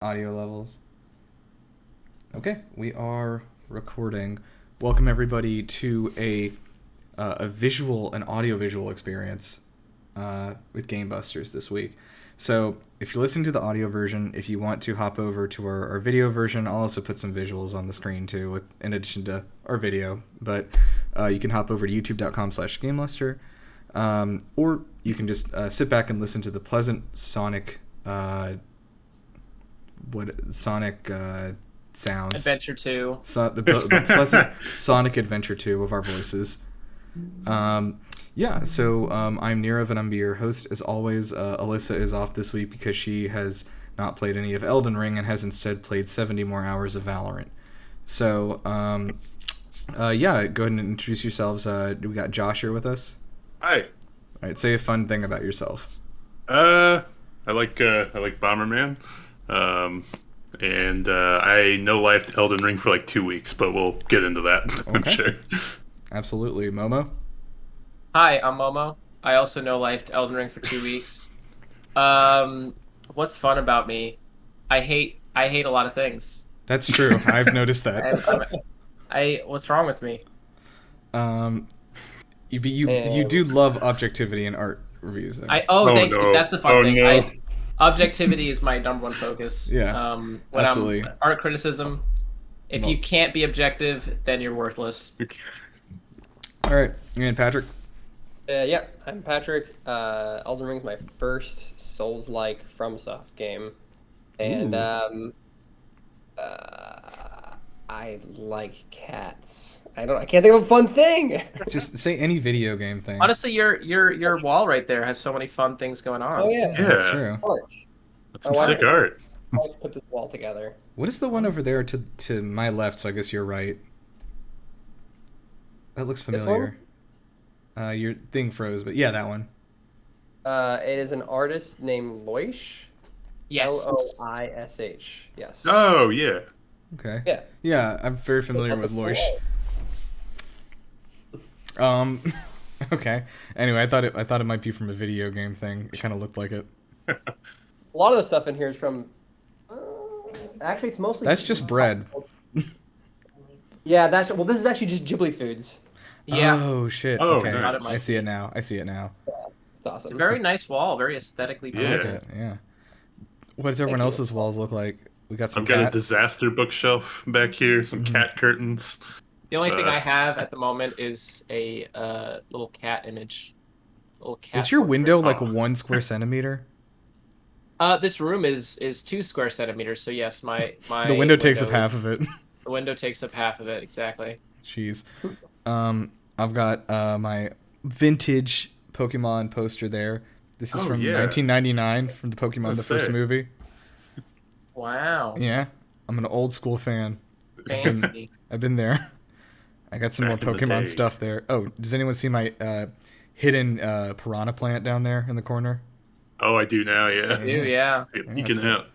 Audio levels. Okay, we are recording. Welcome everybody to an audio visual experience with GameBusters this week. So if you're listening to the audio version, if you want to hop over to our video version, I'll also put some visuals on the screen too, in addition to our video. But you can hop over to youtube.com/GameLuster, or you can just sit back and listen to the pleasant Sonic sounds. Adventure 2. The pleasant Sonic Adventure 2 of our voices. I'm Nirav and I'm your host. As always, Alyssa is off this week because she has not played any of Elden Ring and has instead played 70 more hours of Valorant. So, go ahead and introduce yourselves. We got Josh here with us. Hi. All right, say a fun thing about yourself. I like Bomberman. I no-lifed Elden Ring for like 2 weeks, but we'll get into that, I'm sure. Absolutely. Momo? Hi, I'm Momo. I also no-lifed Elden Ring for 2 weeks. What's fun about me? I hate a lot of things. That's true. I've noticed that. What's wrong with me? You do love objectivity in art reviews, though. Thank you. That's the fun thing. No. Objectivity is my number one focus. Yeah, when absolutely. Art criticism, if you can't be objective, then you're worthless. All right, and Patrick? I'm Patrick. Elden Ring's my first Souls-like FromSoft game. And I like cats. I can't think of a fun thing. Just say any video game thing. Honestly, your wall right there has so many fun things going on. Oh yeah, That's true. Art. That's some sick art. Let's put this wall together. What is the one over there to my left? So I guess you're right. That looks familiar. Your thing froze, but yeah, that one. It is an artist named Loish. Yes. Loish. Yes. Oh, yeah. Okay. Yeah. Yeah, I'm very familiar with Loish. Okay. Anyway, I thought it might be from a video game thing. It kind of looked like it. A lot of the stuff in here is from. Actually, it's mostly. That's just bread. Yeah, this is actually just Ghibli foods. Yeah. Oh shit. Oh, Okay. nice. I see it now. It's awesome. It's a very nice wall, very aesthetically Yeah. pleasing. Yeah. What does everyone else's walls look like? We got some I've got cats. a disaster bookshelf back here, some cat curtains. The only thing I have at the moment is a little cat image. Little cat Is your portrait. window like 1 square centimeter? This room is 2 square centimeters, so yes, my The window takes up half of it. The window takes up half of it, exactly. Jeez. I've got my vintage Pokemon poster there. This is from 1999 from the Pokemon, That's the first sick. movie. Wow. Yeah, I'm an old school fan. Fancy. I've been there. I got some Back more in the Pokemon day. stuff there. Oh, does anyone see my hidden piranha plant down there in the corner? Oh, I do now, yeah. Yeah. Peeking that's out.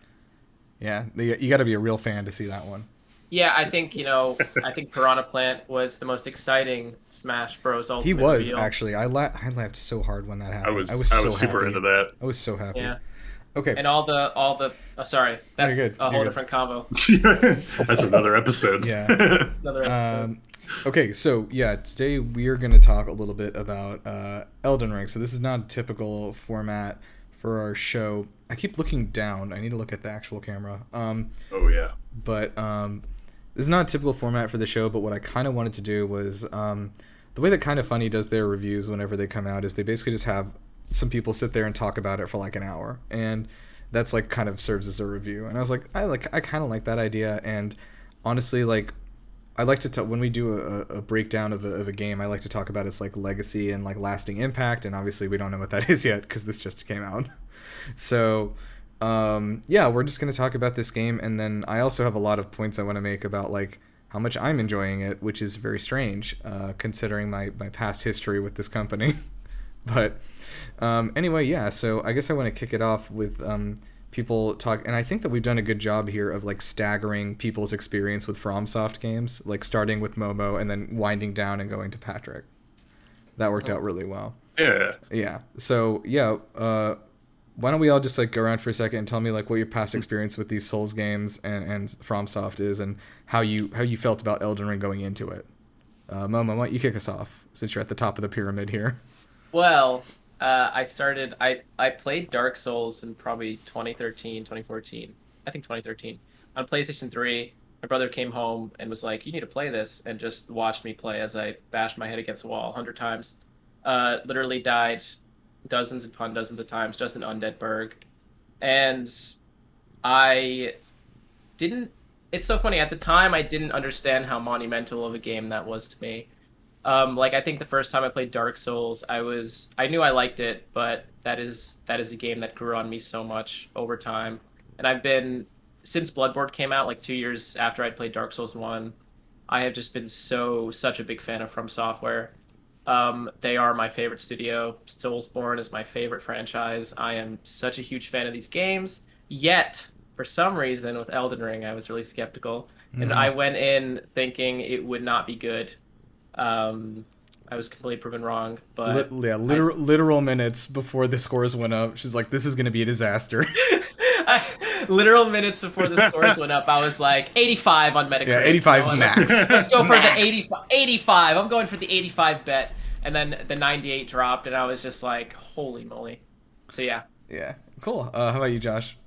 Yeah, you got to be a real fan to see that one. Yeah, I think Piranha Plant was the most exciting Smash Bros. Ultimate He was reveal. actually. I laughed so hard when that happened. I was so super happy. into that. I was so happy. Yeah. Okay. And all the sorry, that's You're good. a whole You're good. different combo. That's another episode. Yeah. Another episode. Okay, so yeah, today we're going to talk a little bit about Elden Ring. So this is not a typical format for our show. I keep looking down. I need to look at the actual camera. Oh, yeah. But this is not a typical format for the show, but what I kind of wanted to do was the way that Kind of Funny does their reviews whenever they come out is they basically just have some people sit there and talk about it for like an hour, and that's like kind of serves as a review. And I was like, I kind of like that idea. And honestly, like, I like to when we do a breakdown of a game, I like to talk about its like legacy and like lasting impact. And obviously, we don't know what that is yet because this just came out. So we're just gonna talk about this game, and then I also have a lot of points I want to make about like how much I'm enjoying it, which is very strange considering my past history with this company. But anyway, yeah. So I guess I want to kick it off with people talk, and I think that we've done a good job here of like staggering people's experience with FromSoft games, like starting with Momo and then winding down and going to Patrick. That worked out really well. Yeah. Yeah. So yeah, why don't we all just like go around for a second and tell me like what your past experience with these Souls games and FromSoft is, and how you felt about Elden Ring going into it. Momo, why don't you kick us off since you're at the top of the pyramid here? Well, I played Dark Souls in probably 2013, 2014. I think 2013 on PlayStation 3. My brother came home and was like, "You need to play this," and just watched me play as I bashed my head against the wall 100 times. Literally died dozens upon dozens of times just in Undead Burg. And I didn't. It's so funny. At the time, I didn't understand how monumental of a game that was to me. Like I think the first time I played Dark Souls, I knew I liked it, but that is a game that grew on me so much over time. And I've been since Bloodborne came out, like 2 years after I'd played Dark Souls 1, I have just been such a big fan of From Software. They are my favorite studio. Soulsborne is my favorite franchise. I am such a huge fan of these games. Yet, for some reason, with Elden Ring, I was really skeptical, and I went in thinking it would not be good. I was completely proven wrong, but Literal minutes before the scores went up, she's like, "This is going to be a disaster." Literal minutes before the scores went up, I was like 85 on Metacritic. Yeah, 85 max. Let's go for the 85. I'm going for the 85 bet. And then the 98 dropped, and I was just like, holy moly. So yeah. Yeah, cool. How about you, Josh?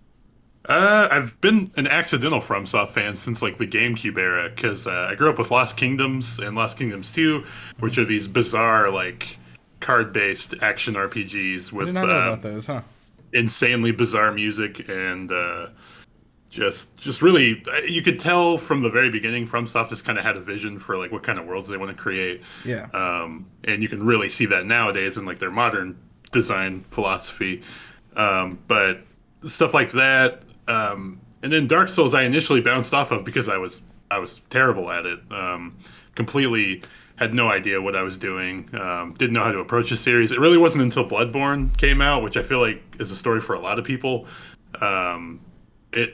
I've been an accidental FromSoft fan since like the GameCube era, because I grew up with Lost Kingdoms and Lost Kingdoms 2, which are these bizarre like card-based action RPGs with I did not know about those, huh? insanely bizarre music and just really, you could tell from the very beginning FromSoft just kind of had a vision for like what kind of worlds they want to create. Yeah. And you can really see that nowadays in like their modern design philosophy. But stuff like that. And then Dark Souls I initially bounced off of because I was terrible at it. Completely had no idea what I was doing. Didn't know how to approach the series. It really wasn't until Bloodborne came out, which I feel like is a story for a lot of people.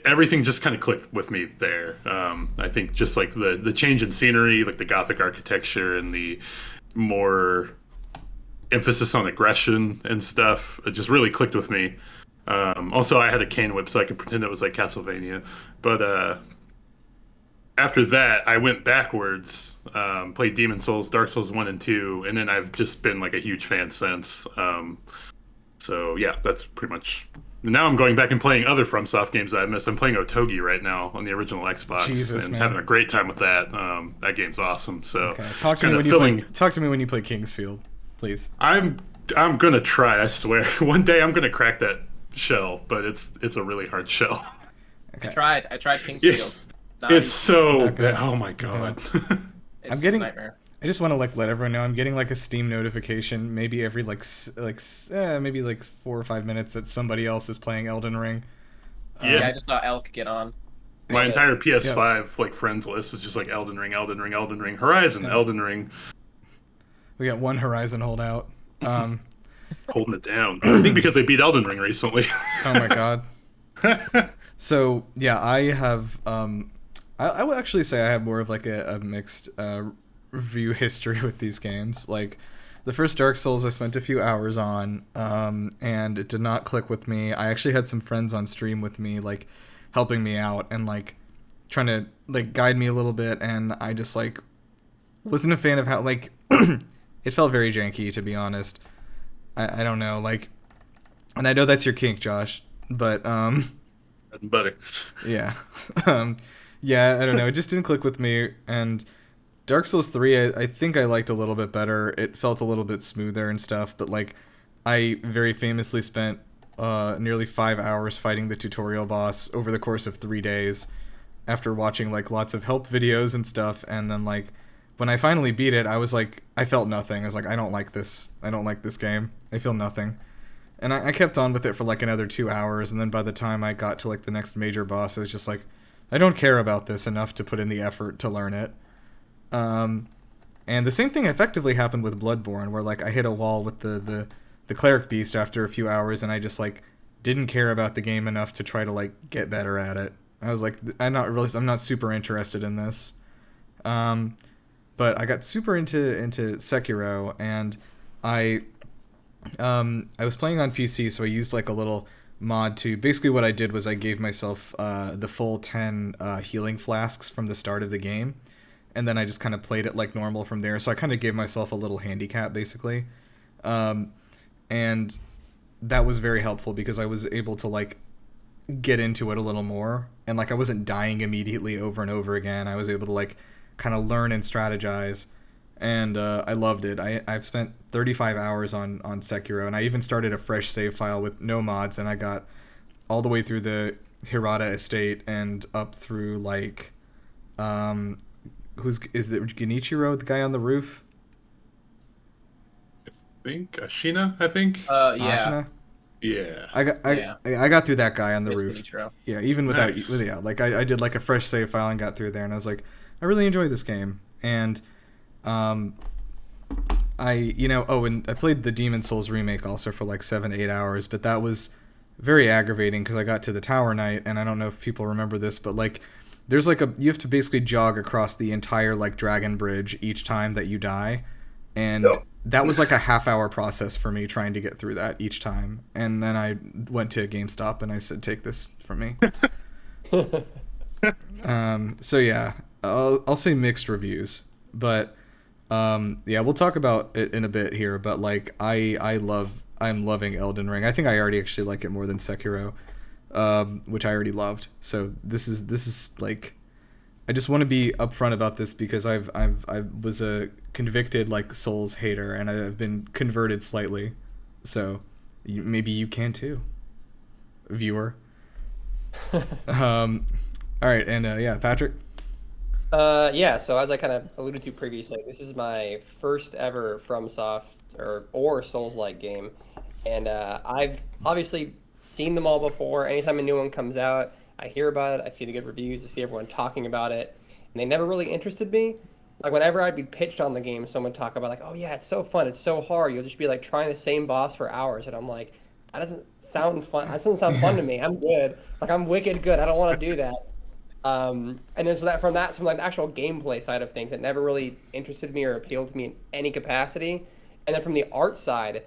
Everything just kind of clicked with me there. I think just like the change in scenery, like the Gothic architecture and the more emphasis on aggression and stuff, it just really clicked with me. Also, I had a cane whip, so I could pretend it was like Castlevania. But after that, I went backwards, played Demon Souls, Dark Souls 1 and 2, and then I've just been like a huge fan since. So yeah, that's pretty much. Now I'm going back and playing other FromSoft games that I've missed. I'm playing Otogi right now on the original Xbox, and having a great time with that. That game's awesome. So okay. Talk to me when you play Kingsfield, please. I'm gonna try. I swear, one day I'm gonna crack that shell, but it's a really hard shell. Okay. I tried Kingsfield. It's so bad. Oh my god. It's a nightmare. I just want to like let everyone know I'm getting like a Steam notification maybe every maybe 4 or 5 minutes that somebody else is playing Elden Ring. Yeah, I just thought Elk get on. My entire PS5 like friends list is just like Elden Ring, Elden Ring, Elden Ring, Horizon, Elden Ring. We got one Horizon holdout. Holding it down. I think because they beat Elden Ring recently. Oh my god. So yeah, I have I would actually say I have more of like a mixed review history with these games. Like the first Dark Souls I spent a few hours on, and it did not click with me. I actually had some friends on stream with me, like helping me out and like trying to like guide me a little bit, and I just like wasn't a fan of how like it felt very janky, to be honest. I don't know, like, and I know that's your kink, Josh, but butter. Yeah. Yeah, I don't know. It just didn't click with me. And Dark Souls 3, I think I liked a little bit better. It felt a little bit smoother and stuff. But, like, I very famously spent nearly 5 hours fighting the tutorial boss over the course of 3 days after watching, like, lots of help videos and stuff. And then, like, when I finally beat it, I was like, I felt nothing. I was like, I don't like this. I don't like this game. I feel nothing. And I kept on with it for, like, another 2 hours. And then by the time I got to, like, the next major boss, I was just like, I don't care about this enough to put in the effort to learn it. And the same thing effectively happened with Bloodborne, where like I hit a wall with the cleric beast after a few hours, and I just like didn't care about the game enough to try to like get better at it. I was like, I'm not super interested in this. But I got super into Sekiro, and I was playing on PC, so I used like a little mod to basically what I did was I gave myself the full 10 healing flasks from the start of the game, and then I just kind of played it like normal from there. So I kind of gave myself a little handicap basically, and that was very helpful because I was able to like get into it a little more, and like I wasn't dying immediately over and over again. I was able to like kind of learn and strategize, and I loved it. I've spent 35 hours on Sekiro, and I even started a fresh save file with no mods, and I got all the way through the Hirata estate and up through like is it Genichiro, the guy on the roof? I think Ashina. I think. Yeah. Ashina? Yeah. I got through that guy on the It's roof. Genichiro. Yeah, even without Nice. yeah, like I did like a fresh save file and got through there, and I was like, I really enjoy this game. And and I played the Demon Souls remake also for like 7 to 8 hours, but that was very aggravating because I got to the Tower Knight, and I don't know if people remember this, but like there's like you have to basically jog across the entire like dragon bridge each time that you die, and that was like a half-hour process for me trying to get through that each time. And then I went to GameStop and I said, take this from me. So yeah, I'll say mixed reviews, but yeah, we'll talk about it in a bit here. But like I'm loving Elden Ring. I think I already actually like it more than Sekiro, which I already loved. So this is like, I just want to be upfront about this because I was a convicted like Souls hater, and I've been converted slightly. So maybe you can too, viewer. All right, and yeah, Patrick. Yeah, so as I kind of alluded to previously, this is my first ever FromSoft or Souls-like game, and I've obviously seen them all before. Anytime a new one comes out, I hear about it, I see the good reviews, I see everyone talking about it, and they never really interested me. Like whenever I'd be pitched on the game, someone talk about like, oh yeah, it's so fun, it's so hard, you'll just be like trying the same boss for hours, and I'm like, that doesn't sound fun. That doesn't sound fun to me. I'm good. Like I'm wicked good. I don't want to do that. And then so that from like the actual gameplay side of things, it never really interested me or appealed to me in any capacity. And then from the art side,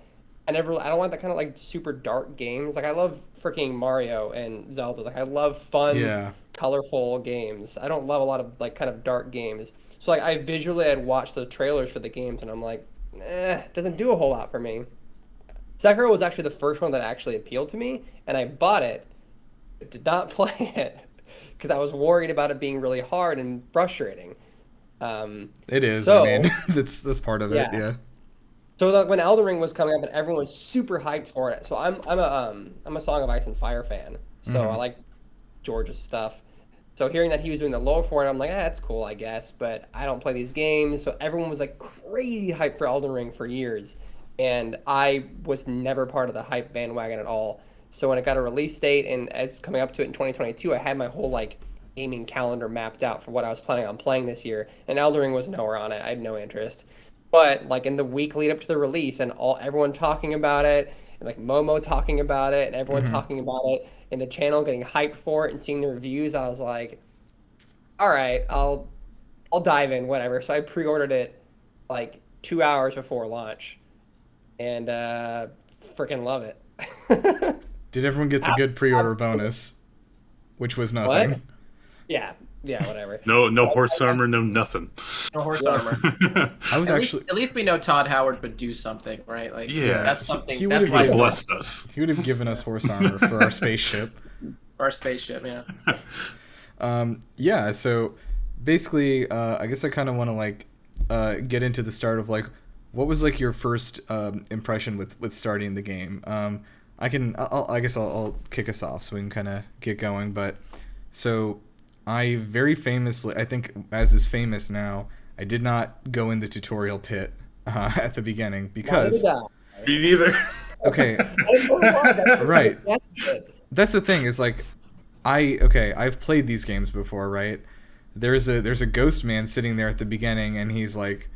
I don't like that kind of like super dark games. Like I love freaking Mario and Zelda. Like I love fun, colorful games. I don't love a lot of like kind of dark games. So like I visually had watched the trailers for the games and I'm like, doesn't do a whole lot for me. Sekiro was actually the first one that actually appealed to me, and I bought it, but did not play it because I was worried about it being really hard and frustrating. It is. So, I mean, that's part of it. Yeah. So like when Elden Ring was coming up and everyone was super hyped for it, so I'm a Song of Ice and Fire fan, so I like George's stuff. So hearing that he was doing the lore for it, I'm like, that's cool, I guess, but I don't play these games. So everyone was like crazy hyped for Elden Ring for years, and I was never part of the hype bandwagon at all. So when it got a release date and as coming up to it in 2022, I had my whole like gaming calendar mapped out for what I was planning on playing this year, and Elden Ring was nowhere on it. I had no interest. But like in the week lead up to the release, and everyone talking about it, and like Momo talking about it, and everyone talking about it, and the channel getting hyped for it, and seeing the reviews, I was like, all right, I'll dive in, whatever. So I pre-ordered it like 2 hours before launch, and freaking love it. Did everyone get the good pre-order bonus, which was nothing? What? Yeah, whatever. No horse armor, no nothing. No horse armor. I was At least we know Todd Howard would do something, right? Like Yeah. that's something. He That's would've why given- Blessed us. He would have given us horse armor for our spaceship. our spaceship. Yeah. Yeah, so basically, I guess I kind of want to like get into the start of like, what was like your first impression with starting the game? I guess I'll kick us off so we can kind of get going. But so I very famously, I think as is famous now, I did not go in the tutorial pit at the beginning because Me neither. okay, right. That's the thing is like I've played these games before, right? There's a ghost man sitting there at the beginning, and he's like,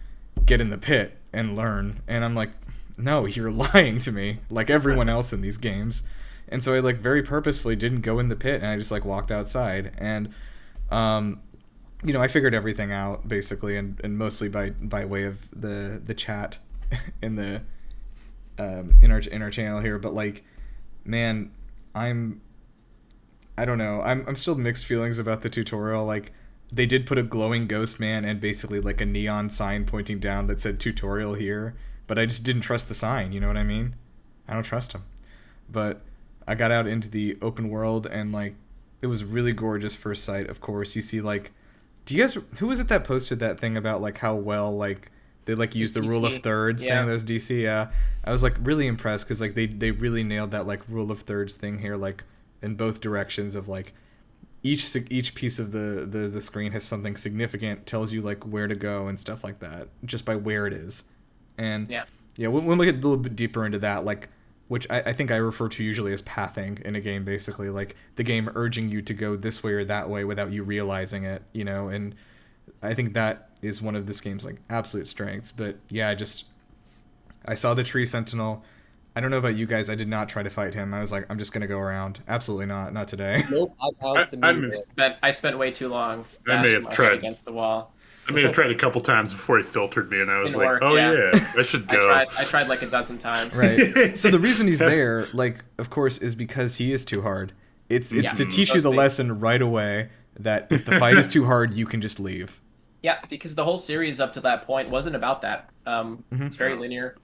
get in the pit and learn, and I'm like, no, you're lying to me, like everyone else in these games. And so I like very purposefully didn't go in the pit, and I just like walked outside, and I figured everything out basically, and mostly by way of the chat in the in our channel here. But like, man, I don't know. I'm still mixed feelings about the tutorial. Like, they did put a glowing ghost man and basically like a neon sign pointing down that said tutorial here, but I just didn't trust the sign, you know what I mean? I don't trust him. But I got out into the open world and like it was really gorgeous first sight, of course. You see like who was it that posted that thing about like how well like they like use the rule of thirds thing? That was DC, yeah. I was like really impressed because like they really nailed that like rule of thirds thing here, like in both directions of like each piece of the screen has something significant, tells you like where to go and stuff like that just by where it is. And when we get a little bit deeper into that, like which I think I refer to usually as pathing in a game, basically like the game urging you to go this way or that way without you realizing it, you know. And I think that is one of this game's like absolute strengths. But yeah, I saw the tree sentinel. I don't know about you guys. I did not try to fight him. I was like, I'm just gonna go around. Absolutely not today. Nope, I spent way too long. I may have tried against the wall. I may have tried a couple times before he filtered me, and I was like, work, "Oh yeah, I should go." I tried like a dozen times. Right. So the reason he's there, like, of course, is because he is too hard. It's to teach you the lesson right away that if the fight is too hard, you can just leave. Yeah, because the whole series up to that point wasn't about that. It's very linear.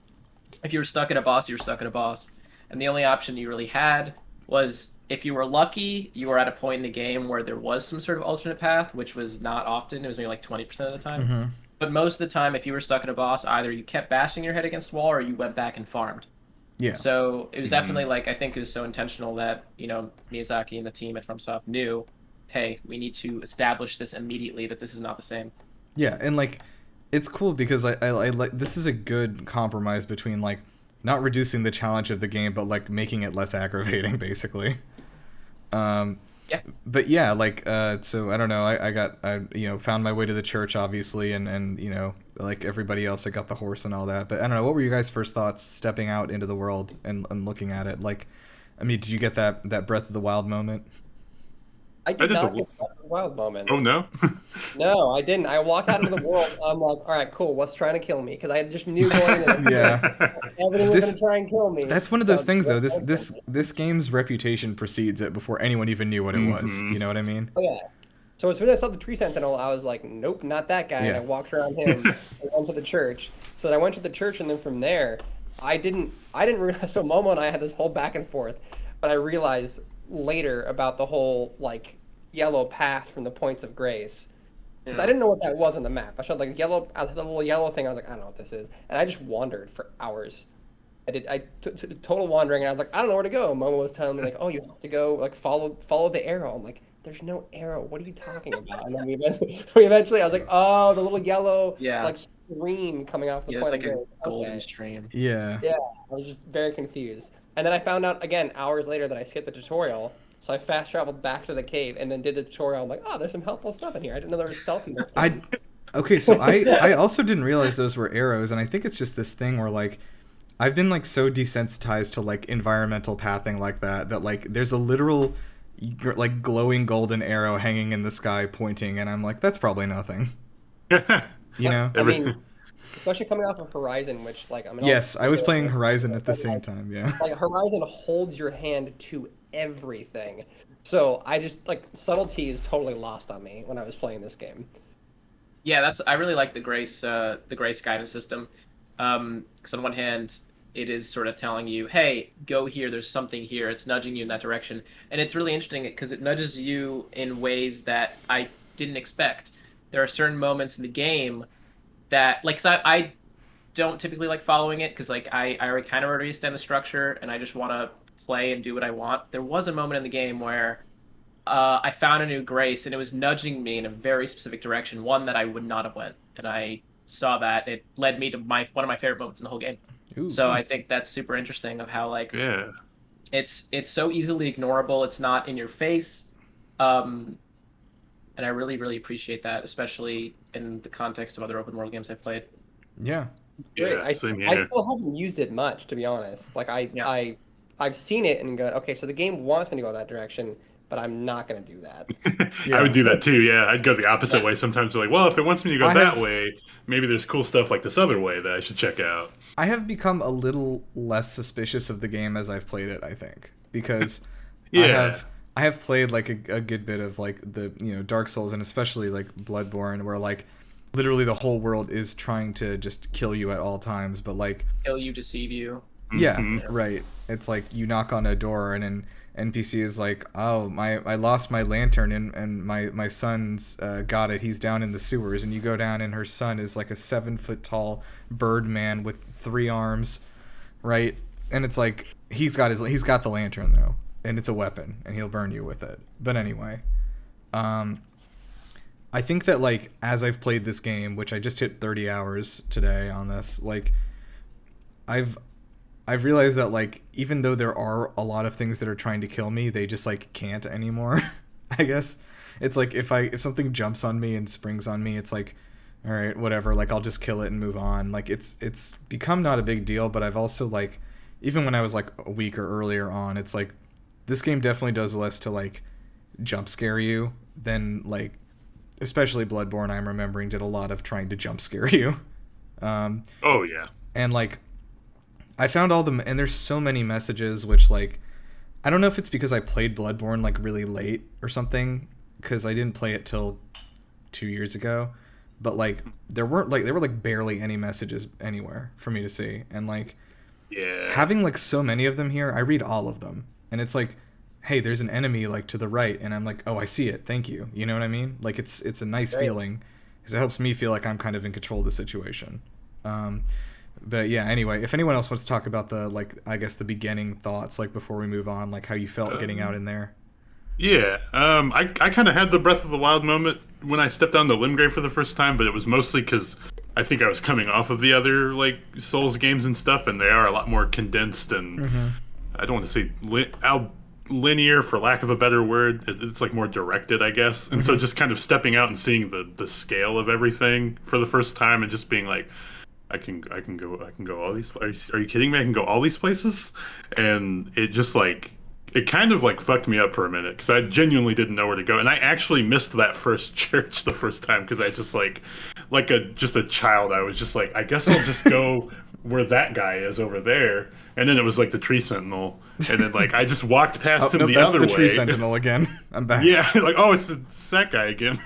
If you were stuck at a boss, you were stuck at a boss. And the only option you really had was, if you were lucky, you were at a point in the game where there was some sort of alternate path, which was not often. It was maybe like 20% of the time. But most of the time, if you were stuck at a boss, either you kept bashing your head against the wall or you went back and farmed. Yeah. So it was definitely like, I think it was so intentional that, you know, Miyazaki and the team at FromSoft knew, hey, we need to establish this immediately, that this is not the same. Yeah, and like it's cool because I like this is a good compromise between like not reducing the challenge of the game but like making it less aggravating, basically. But yeah, like so I don't know, I found my way to the church, obviously, and you know, like everybody else, I got the horse and all that. But I don't know, what were you guys' first thoughts stepping out into the world and looking at it? Like, I mean, did you get that Breath of the Wild moment? I did not get the wild moment. Oh, no? No, I didn't. I walked out into the world. I'm like, all right, cool. What's trying to kill me? Because I just knew going in. Everything was going to try and kill me. That's one of those things, though. This game's reputation precedes it before anyone even knew what it was. You know what I mean? Oh, yeah. So as soon as I saw the tree sentinel, I was like, nope, not that guy. And I walked around him and went to the church. So then I went to the church, and then from there, I didn't realize. So Momo and I had this whole back and forth, but I realized later about the whole like yellow path from the points of grace, because I didn't know what that was on the map. I showed like yellow, the little yellow thing. I was like, I don't know what this is, and I just wandered for hours. I total wandering, and I was like, I don't know where to go. Momo was telling me like, oh, you have to go like follow the arrow. I'm like, there's no arrow. What are you talking about? And then we eventually I was like, oh, the little yellow like stream coming off the point like of grace. A golden stream. Yeah. I was just very confused. And then I found out again hours later that I skipped the tutorial. So I fast traveled back to the cave and then did the tutorial. I'm like, oh, there's some helpful stuff in here. I didn't know there was stealth in this. Okay, so I also didn't realize those were arrows, and I think it's just this thing where like I've been like so desensitized to like environmental pathing like that like there's a literal like glowing golden arrow hanging in the sky pointing, and I'm like, that's probably nothing. You know? I mean, especially coming off of Horizon, which like I was playing Horizon at the same time. Yeah. Like Horizon holds your hand to everything, so I just like subtlety is totally lost on me when I was playing this game. Yeah, I really like the grace guidance system, because on one hand it is sort of telling you, hey, go here, there's something here, it's nudging you in that direction, and it's really interesting because it nudges you in ways that I didn't expect. There are certain moments in the game that like, 'cause I don't typically like following it because like I already kind of understand the structure and I just want to play and do what I want. There was a moment in the game where I found a new grace and it was nudging me in a very specific direction, one that I would not have went, and I saw that it led me to one of my favorite moments in the whole game. Ooh. So I think that's super interesting of how like it's so easily ignorable, it's not in your face, and I really, really appreciate that, especially in the context of other open world games I've played. Yeah. It's great. I still haven't used it much, to be honest. Like I've seen it and go, okay, so the game wants me to go that direction, but I'm not going to do that. I would do that too, yeah. I'd go the opposite way sometimes. Like, well, if it wants me to go that way, maybe there's cool stuff like this other way that I should check out. I have become a little less suspicious of the game as I've played it, I think. Because I Yeah. have played like a good bit of like the Dark Souls, and especially like Bloodborne, where like literally the whole world is trying to just kill you at all times, but like Kill you, deceive you. yeah, Hmm. Yeah. right. It's like you knock on a door and an NPC is like, "Oh, I lost my lantern and my son's got it. He's down in the sewers." And you go down and her son is like a 7 foot tall bird man with 3 arms, right? And it's like he's got the lantern though, and it's a weapon, and he'll burn you with it. But anyway, um, I think that like as I've played this game, which I just hit 30 hours today on this, like I've I've realized that like even though there are a lot of things that are trying to kill me, they just like can't anymore. I guess it's like if something jumps on me and springs on me, it's like all right, whatever, like I'll just kill it and move on. Like it's become not a big deal, but I've also like even when I was like a week or earlier on, it's like this game definitely does less to like jump scare you than like especially Bloodborne I'm remembering did a lot of trying to jump scare you. Um Oh yeah. and like I found all the and there's so many messages which like I don't know if it's because I played Bloodborne like really late or something because I didn't play it till 2 years ago, but like there were like barely any messages anywhere for me to see, and like Yeah. having like so many of them here, I read all of them, and it's like, hey, there's an enemy like to the right, and I'm like, oh, I see it, thank you. You know what I mean? Like it's a nice Great. feeling because it helps me feel like I'm kind of in control of the situation. Um, but yeah, anyway, if anyone else wants to talk about the like, I guess the beginning thoughts, like before we move on, like how you felt getting out in there. Yeah, I kind of had the Breath of the Wild moment when I stepped on the Limgrave for the first time, but it was mostly because I think I was coming off of the other like Souls games and stuff, and they are a lot more condensed and I don't want to say linear for lack of a better word. It's like more directed, I guess. And so just kind of stepping out and seeing the scale of everything for the first time, and just being like, I can go all these. Are you kidding me? I can go all these places, and it just like it kind of like fucked me up for a minute because I genuinely didn't know where to go, and I actually missed that first church the first time because I just like a just a child. I was just like, I guess I'll just go where that guy is over there, and then it was like the tree sentinel, and then like I just walked Oh past him no, the that's other the way. tree sentinel again. I'm back. Yeah, like oh, it's that guy again.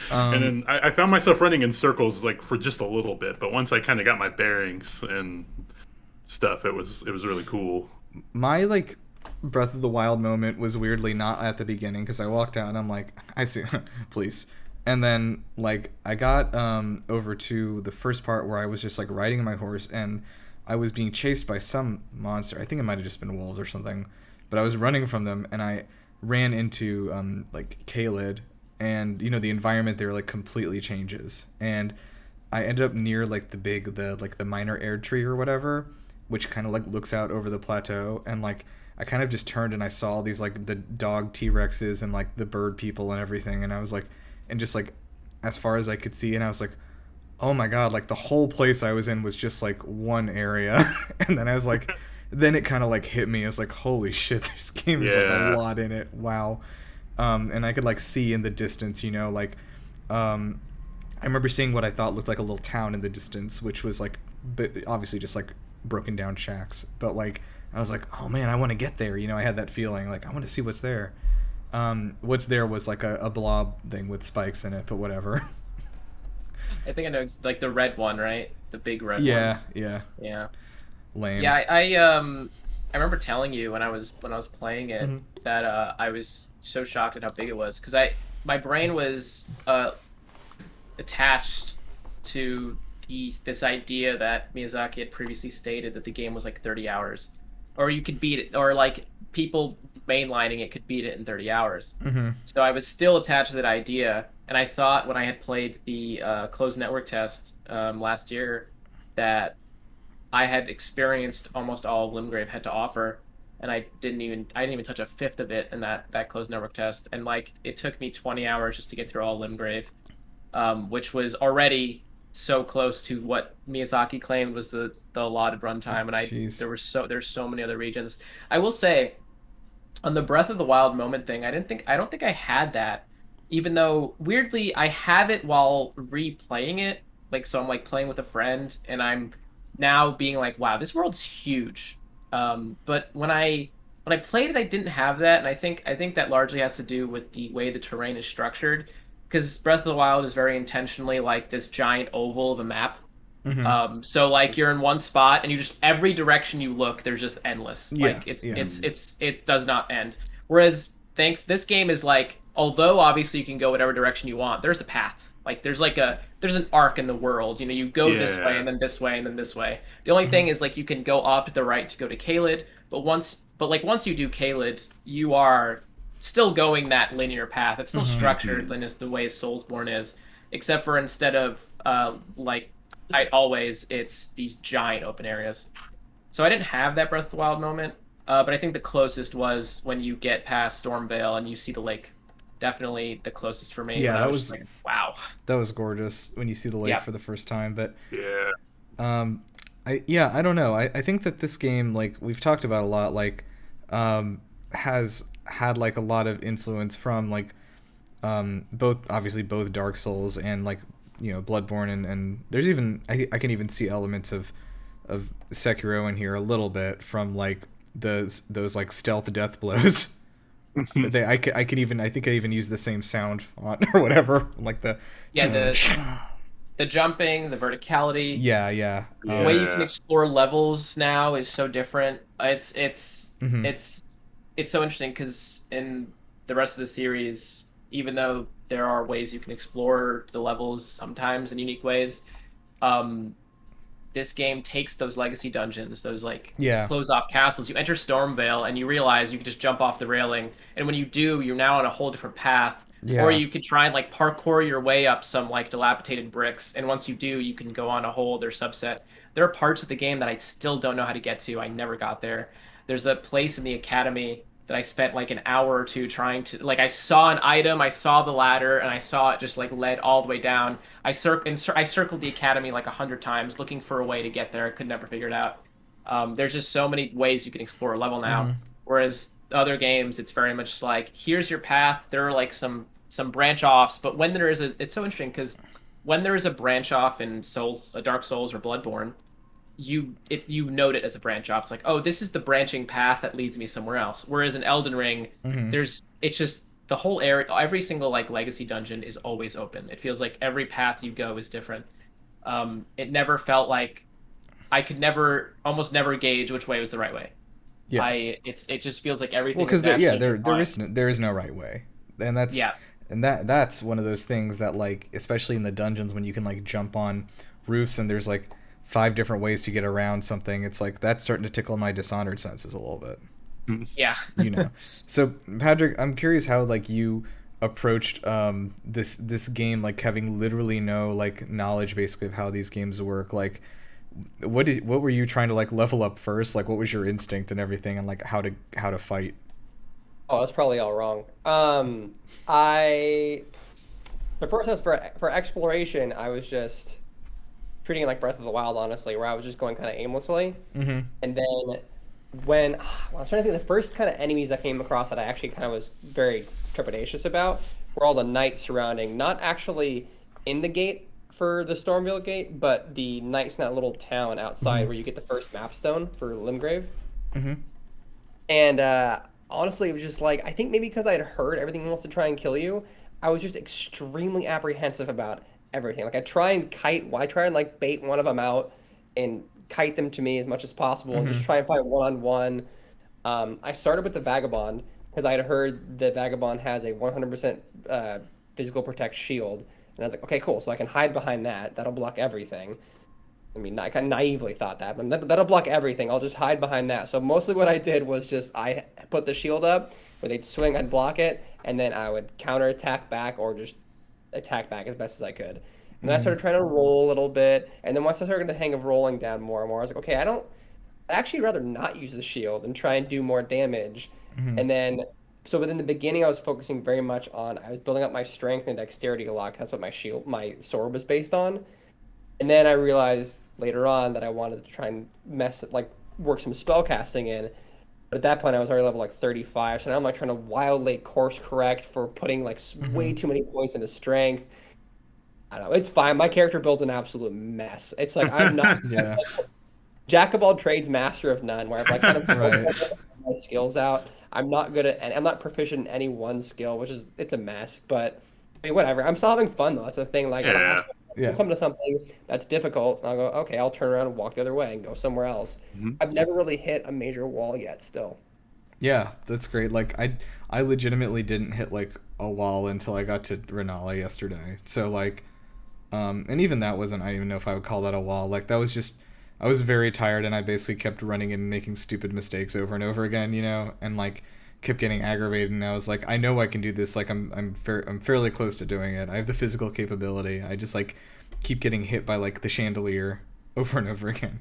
And then I found myself running in circles like for just a little bit, but once I kind of got my bearings and stuff, it was really cool. My like Breath of the Wild moment was weirdly not at the beginning because I walked out and I'm like, I see, please. And then like I got over to the first part where I was just like riding my horse and I was being chased by some monster. I think it might have just been wolves or something, but I was running from them and I ran into like Caelid, and you know the environment there like completely changes, and I ended up near like the minor air tree or whatever, which kind of like looks out over the plateau, and like I kind of just turned and I saw these like the dog T-Rexes and like the bird people and everything, and I was like, and just like as far as I could see, and I was like, oh my god, like the whole place I was in was just like one area. And then I was like, then it kind of like hit me. I was like, holy shit, this game is like Yeah. a lot in it. Wow. And I could like see in the distance, you know, like I remember seeing what I thought looked like a little town in the distance, which was like obviously just like broken down shacks, but like I was like, oh man, I want to get there, you know. I had that feeling like I want to see what's there. What's there was like a blob thing with spikes in it, but whatever. I think I know it's like the red one, right? The big red Yeah, one. yeah, Yeah. lame. Yeah, I remember telling you when I was playing it that I was so shocked at how big it was because my brain was attached to this idea that Miyazaki had previously stated that the game was like 30 hours, or you could beat it, or like people mainlining it could beat it in 30 hours. So I was still attached to that idea, and I thought when I had played the closed network test last year that I had experienced almost all Limgrave had to offer, and I didn't even touch a fifth of it in that closed network test, and like it took me 20 hours just to get through all Limgrave, which was already so close to what Miyazaki claimed was the allotted runtime, and Jeez. there's so many other regions. I will say, on the Breath of the Wild moment thing, I don't think I had that, even though weirdly I have it while replaying it. Like so, I'm like playing with a friend, and I'm now being like, wow, this world's huge. But when I when I played it, I didn't have that, and I think that largely has to do with the way the terrain is structured, because Breath of the Wild is very intentionally like this giant oval of a map. Hmm. So like you're in one spot and you just every direction you look, there's just endless. Yeah, Like it's yeah. it's it's it does not end. Whereas think this game is like, although obviously you can go whatever direction you want, there's a path. Like there's an arc in the world. You know, you go this way Yeah. and then this way and then this way. The only Hmm. thing is like you can go off to the right to go to Caelid, but once you do Caelid, you are still going that linear path. It's still Hmm. structured in the way Soulsborne is, except for instead of like always it's these giant open areas. So I didn't have that Breath of the Wild moment, but I think the closest was when you get past Stormvale and you see the lake. Definitely the closest for me when Yeah, I was just like, wow. that was gorgeous when you see the lake Yeah. for the first time. But Yeah. um, I don't know. I think that this game, like we've talked about a lot, like has had like a lot of influence from like both Dark Souls and like Bloodborne, and there's even I can even see elements of Sekiro in here a little bit from like those like stealth death blows. I could even I think I even use the same sound font or whatever, like the Yeah, the jumping, the verticality, yeah, yeah. the way you can Yeah. explore levels now is so different. Mhm. It's so interesting because in the rest of the series, even though there are ways you can explore the levels sometimes in unique ways, um, this game takes those legacy dungeons, those like Yeah, closed off castles. You enter Stormvale and you realize you can just jump off the railing, and when you do, you're now on a whole different path. Or yeah. you could try and like parkour your way up some like dilapidated bricks, and once you do, you can go on a whole other subset. There are parts of the game that I still don't know how to get to. I never got there. There's a place in the academy that I spent like an hour or two trying to like I saw an item, I saw the ladder, and I saw it just like led all the way down. I circled the academy like 100 times looking for a way to get there. I could never figure it out. There's just so many ways you can explore a level now. Hmm. Whereas other games, it's very much like here's your path. There are like some branch offs, but when there is it's so interesting because when there is a branch off in Souls, a Dark Souls or Bloodborne, you note it as a branch off. It's like, oh, this is the branching path that leads me somewhere else. Whereas in Elden Ring, Hmm. it's just the whole area, every single like legacy dungeon is always open. It feels like every path you go is different. It never felt like I could never, almost never gauge which way was the right way. Yeah. It just feels like Well, everything is because yeah, naturally intertwined. there is no right way, and Yeah, that's one of those things that like especially in the dungeons when you can like jump on roofs and there's like five different ways to get around something. It's like that's starting to tickle my Dishonored senses a little bit. yeah. So Patrick, I'm curious how like you approached this game, like having literally no like knowledge basically of how these games work. Like what were you trying to like level up first? Like what was your instinct and everything, and like how to fight? Oh, that's probably all wrong. I the first test for exploration, I was just treating it like Breath of the Wild, honestly, where I was just going kind of aimlessly. Mm-hmm. And then when I'm trying to think, the first kind of enemies I came across that I actually kind of was very trepidatious about were all the knights surrounding, not actually in the gate for the Stormville gate, but the knights in that little town outside Mm-hmm. where you get the first map stone for Limgrave. Mm-hmm. And honestly, it was just like, I think maybe because I had heard everything wants to try and kill you, I was just extremely apprehensive about everything. Like I try and like bait one of them out and kite them to me as much as possible and just Mm-hmm. try and fight one on one. I started with the Vagabond because I had heard the Vagabond has a 100% physical protect shield. And I was like, okay, cool. So I can hide behind that. That'll block everything. I mean, I kind of naively thought that, but that'll block everything. I'll just hide behind that. So mostly what I did was just I put the shield up, where they'd swing, I'd block it, and then I would counterattack back or just attack back as best as I could. And then I Mm-hmm. started trying to roll a little bit, and then once I started getting the hang of rolling down more and more, I was like, okay, I'd actually rather not use the shield and try and do more damage. Mm-hmm. And then, so within the beginning, I was focusing very much on I was building up my strength and dexterity a lot. 'Cause that's what my sword was based on. And then I realized later on that I wanted to try and work some spell casting in. But at that point, I was already level like 35, so now I'm like trying to wildly course correct for putting like Mm-hmm. way too many points into strength. I don't know. It's fine. My character build's an absolute mess. It's like I'm not Yeah. jack of all trades, master of none, where I've like kind of Right. my skills out. I'm not good at, and I'm not proficient in any one skill, which is it's a mess. But I mean, whatever. I'm still having fun though. That's the thing. Like, Yeah. Yeah. come to something that's difficult, and I'll go, okay, I'll turn around and walk the other way and go somewhere else. I've never really hit a major wall yet. Still. Yeah, that's great. Like I legitimately didn't hit like a wall until I got to Renala yesterday. So like and even that wasn't, I don't even know if I would call that a wall. Like that was just, I was very tired and I basically kept running and making stupid mistakes over and over again, you know, and like kept getting aggravated, and I was like, I know I can do this. Like I'm fairly close to doing it. I have the physical capability. I just like keep getting hit by like the chandelier over and over again.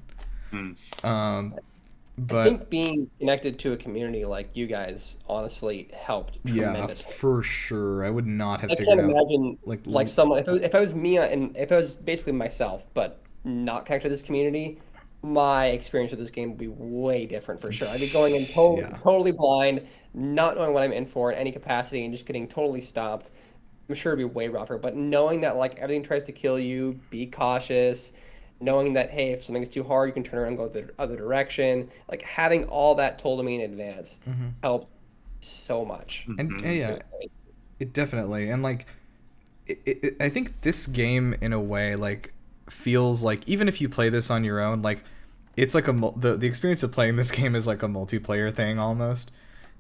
But I think being connected to a community like you guys honestly helped yeah, tremendously. for sure. I would not have I figured can't out imagine like like someone if I was me and if I was basically myself but not connected to this community, my experience with this game would be way different for sure. I'd be going in Yeah. totally blind, not knowing what I'm in for in any capacity, and just getting totally stopped. I'm sure it'd be way rougher. But knowing that like everything tries to kill you, be cautious. Knowing that hey, if something's too hard, you can turn around and go the other direction. Like having all that told to me in advance helped so much. And yeah, it definitely, and like I think this game in a way like feels like, even if you play this on your own, like it's like the experience of playing this game is like a multiplayer thing almost,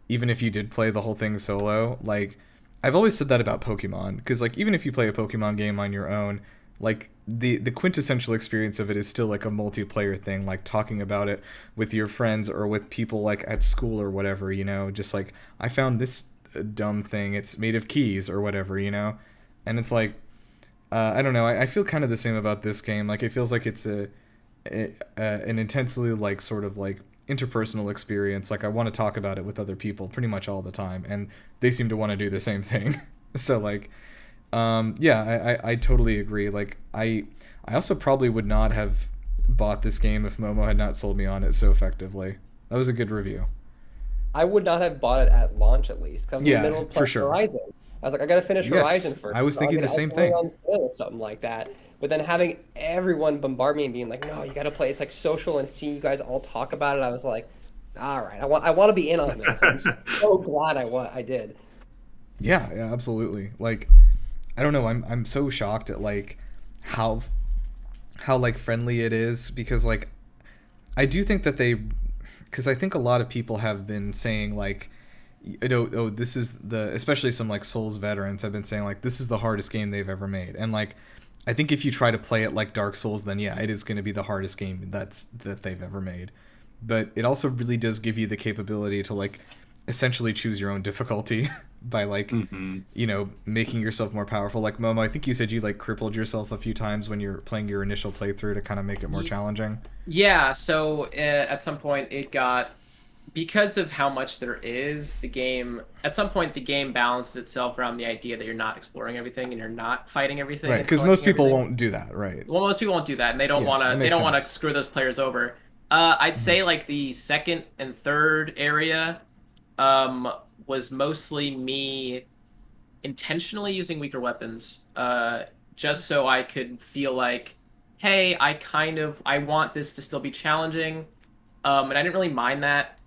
even if you did play the whole thing solo. Like I've always said that about Pokemon, because like even if you play a Pokemon game on your own, like the quintessential experience of it is still like a multiplayer thing, like talking about it with your friends or with people like at school or whatever, you know, just like I found this dumb thing, it's made of keys or whatever, you know. And it's like I don't know, I feel kind of the same about this game. Like it feels like it's an intensely like sort of like interpersonal experience. Like I want to talk about it with other people pretty much all the time, and they seem to want to do the same thing. So like yeah, I totally agree. Like I also probably would not have bought this game if Momo had not sold me on it so effectively. That was a good review. I would not have bought it at launch at least because Yeah, in the middle of for playing sure. Horizon. I was like, I gotta finish Yes, Horizon first. I was thinking the same thing. On sale or something like that. But then having everyone bombard me and being like, no, you gotta play. It's like social, and seeing you guys all talk about it, I was like, all right, I want to be in on this. I'm so glad I did. Yeah, absolutely. Like I don't know, I'm so shocked at like how like friendly it is, because like I do think that because I think a lot of people have been saying like, you know, oh, this is especially some like Souls veterans have been saying like this is the hardest game they've ever made. And like I think if you try to play it like Dark Souls, then yeah, it is going to be the hardest game that they've ever made. But it also really does give you the capability to like essentially choose your own difficulty by like you know, making yourself more powerful. Like Momo, I think you said you like crippled yourself a few times when you're playing your initial playthrough to kind of make it more challenging. Yeah, so at some point it got, because of how much there is, the game at some point the game balances itself around the idea that you're not exploring everything and you're not fighting everything. Right, because most people won't do that, right? Well, most people won't do that, and they don't Yeah, want that to. They makes don't want to sense. screw those players over. I'd say like the second and third area was mostly me intentionally using weaker weapons, just so I could feel like, hey, I want this to still be challenging, and I didn't really mind that,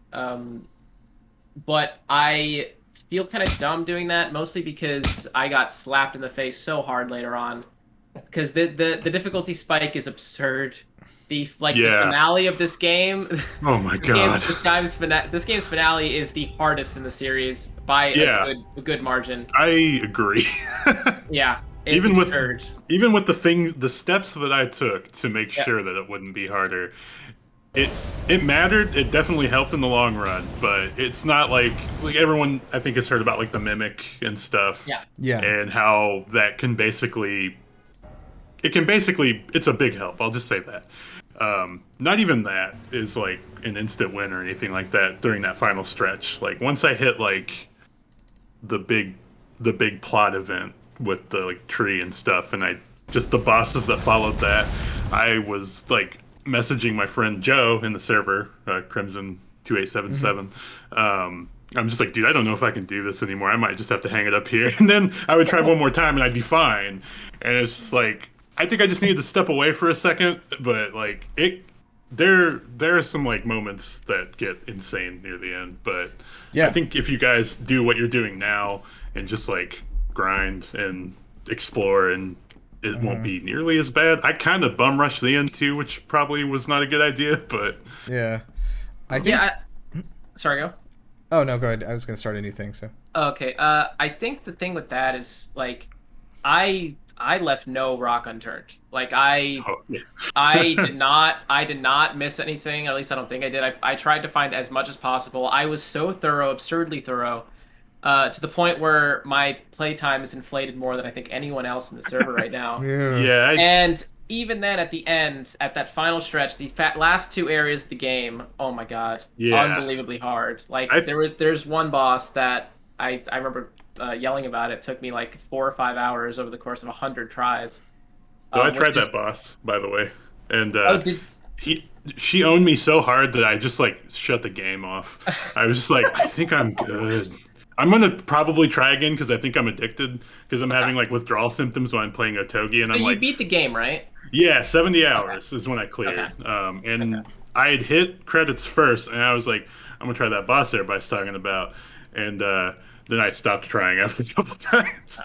but I feel kind of dumb doing that, mostly because I got slapped in the face so hard later on, because the difficulty spike is absurd. The finale of this game. Oh my god. This game's finale is the hardest in the series by a good margin. I agree. Yeah, it's even absurd. with the steps that I took to make sure that it wouldn't be harder, it mattered. It definitely helped in the long run, but it's not like everyone I think has heard about like the mimic and stuff. Yeah. And how that can basically it's a big help. I'll just say that. Not even that is like an instant win or anything like that during that final stretch. Like once I hit like the big plot event with the like tree and stuff, and the bosses that followed that, I was like messaging my friend Joe in the server, Crimson 2877. I'm just like, dude, I don't know if I can do this anymore. I might just have to hang it up here. And then I would try one more time and I'd be fine. And it's just like, I think I just needed to step away for a second, but like there are some like moments that get insane near the end, but Yeah. I think if you guys do what you're doing now and just like grind and explore, and it won't be nearly as bad. I kind of bum rushed the end too, which probably was not a good idea, but Yeah. I think. Yeah. Sorry, go. Oh no, go ahead. I was gonna start a new thing. So. Okay. I think the thing with that is like, I left no rock unturned. Like oh, yeah. I did not miss anything. At least I don't think I did. I tried to find as much as possible. I was so thorough, absurdly thorough, to the point where my playtime is inflated more than I think anyone else in the server right now. Yeah, And even then, at the end, at that final stretch, the last two areas of the game, oh my god, Yeah. unbelievably hard. Like there's one boss that I remember yelling about. It took me like 4 or 5 hours over the course of 100 tries. So I which tried is- that boss, by the way, and Oh, did she owned me so hard that I just like shut the game off. I was just like, I think I'm good. I'm gonna probably try again because I think I'm addicted because I'm having like withdrawal symptoms when I'm playing Otogi, and so I'm you like, beat the game, right? yeah, 70 hours is when I cleared. Okay. And I had hit credits first, and I was like, I'm gonna try that boss everybody's talking about, and then I stopped trying after a couple times.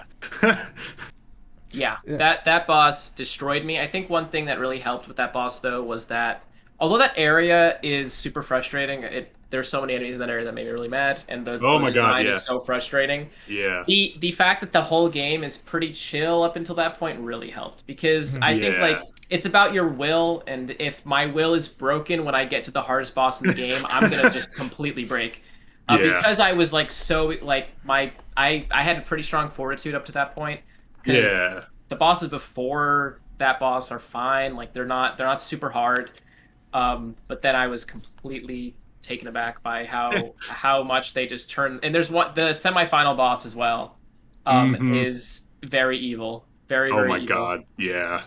Yeah, that boss destroyed me. I think one thing that really helped with that boss though was that although that area is super frustrating, there's so many enemies in that area that made me really mad, and the Oh my God, design yeah. is so frustrating. Yeah. The fact that the whole game is pretty chill up until that point really helped because I think Yeah. like it's about your will, and if my will is broken when I get to the hardest boss in the game, I'm gonna just completely break. Yeah. Because I was like so like I had a pretty strong fortitude up to that point. 'Cause Yeah. the bosses before that boss are fine, like they're not super hard. But then I was completely taken aback by how much they just turn. And there's the semifinal boss as well. Is very evil, very Oh very my evil. God. Yeah.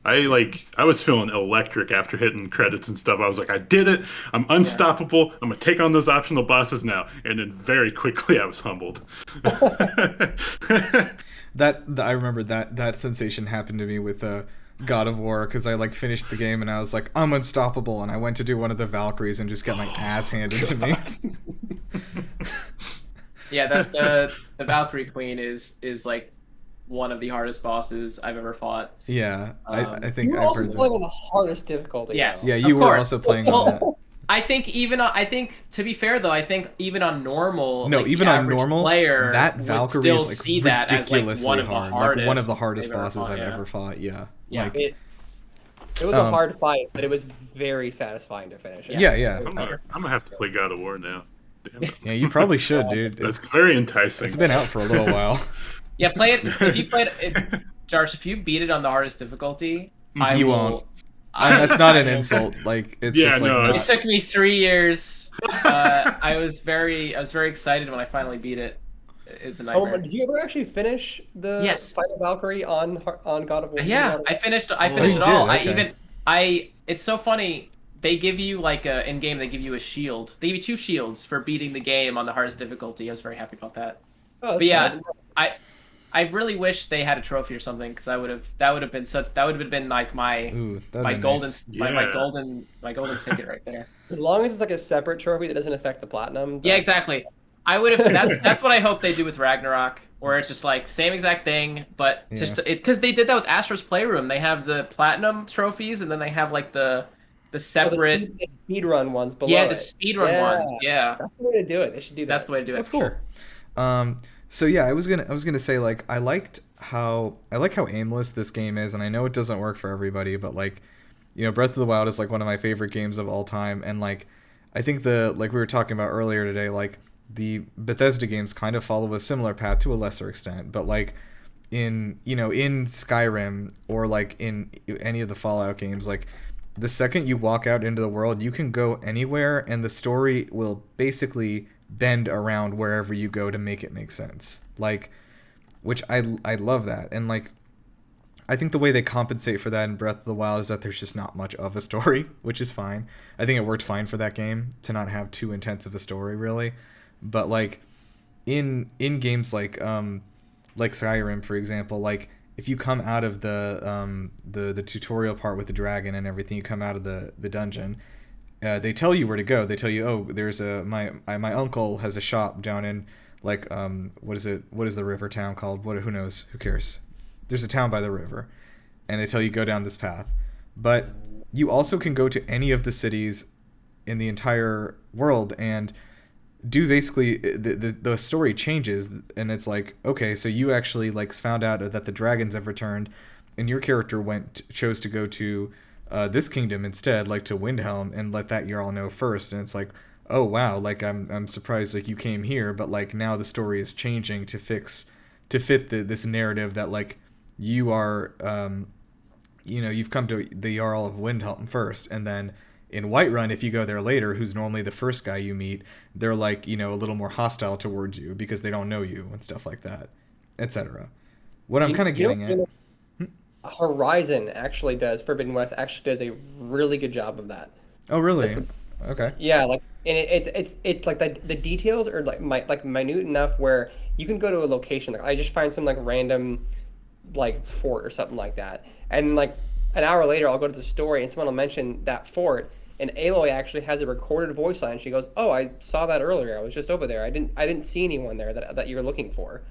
I was feeling electric after hitting credits and stuff. I was like, I did it. I'm unstoppable. I'm gonna take on those optional bosses now. And then very quickly I was humbled. I remember that sensation happened to me with God of War because I like finished the game and I was like, I'm unstoppable, and I went to do one of the Valkyries and just got my ass handed to me. Yeah, the Valkyrie Queen is like one of the hardest bosses I've ever fought. Yeah, I think You were I've also heard playing that. on the hardest difficulty. Yes. though. Yeah, Of you were course. also playing on that. I think to be fair though, I think even on normal, No, like, even the on average normal, player that would Valkyrie still is like see that as like ridiculously one of the hard, hardest, like one of the hardest they've ever bosses fought, I've yeah. ever fought. Yeah, Yeah. like It was a hard fight, but it was very satisfying to finish. yeah, yeah. I'm gonna have to play God of War now. Damn it. Yeah, you probably should, dude. That's very enticing. It's been out for a little while. Yeah, play it if you played it, Jarsh. If you beat it on the hardest difficulty, I You will. won't. That's not an insult. Like it's Yeah, just like no, not- It took me 3 years. I was very excited when I finally beat it. It's a Oh, nightmare. did you ever actually finish the Yes. Final Valkyrie on God of War? Yeah, I finished you it did, all. okay. It's so funny. They give you like in game. They give you a shield. They give you 2 shields for beating the game on the hardest difficulty. I was very happy about that. Oh, that's But yeah, fine. I really wish they had a trophy or something because that would have been like my Ooh, that'd my be golden nice. my Yeah. golden ticket right there. As long as it's like a separate trophy that doesn't affect the platinum. Yeah, then- exactly. I would have. That's what I hope they do with Ragnarok, where it's just like same exact thing, but just it's because they did that with Astro's Playroom. They have the platinum trophies, and then they have like the Oh, separate. the speed run ones below. Yeah, the it. speedrun Yeah. ones. Yeah, That's the way to do it. They should do that. that's the way to do it. That's for cool. Sure. So yeah, I was gonna say like I like how aimless this game is, and I know it doesn't work for everybody, but like, Breath of the Wild is like one of my favorite games of all time, and like, I think like we were talking about earlier today, like the Bethesda games kind of follow a similar path to a lesser extent, but like in Skyrim or like in any of the Fallout games, like the second you walk out into the world, you can go anywhere, and the story will basically bend around wherever you go to make it make sense. Like, which I love that. And like, I think the way they compensate for that in Breath of the Wild is that there's just not much of a story, which is fine. I think it worked fine for that game to not have too intense of a story, really. But like in games like Skyrim, for example, like if you come out of the tutorial part with the dragon and everything, you come out of the dungeon. They tell you where to go. They tell you, oh, there's my uncle has a shop down in like what is it? What is the river town called? Who knows? Who cares? There's a town by the river, and they tell you go down this path. But you also can go to any of the cities in the entire world and do basically the story changes, and it's like, okay, so you actually like found out that the dragons have returned, and your character chose to go to this kingdom instead, like to Windhelm, and let that Jarl know first. And it's like, oh wow, like I'm surprised like you came here, but like now the story is changing to fit this narrative that like you are you've come to the Jarl of Windhelm first, and then in Whiterun, if you go there later, who's normally the first guy you meet, they're like, a little more hostile towards you because they don't know you and stuff like that, etc. What I'm kind of getting at. Horizon Forbidden West actually does a really good job of that. Oh, really? Okay. Yeah, like, and it's like the details are like minute enough where you can go to a location. Like I just find some like random like fort or something like that, and like an hour later I'll go to the story and someone will mention that fort, and Aloy actually has a recorded voice line. She goes, "Oh, I saw that earlier. I was just over there. I didn't see anyone there that you're looking for."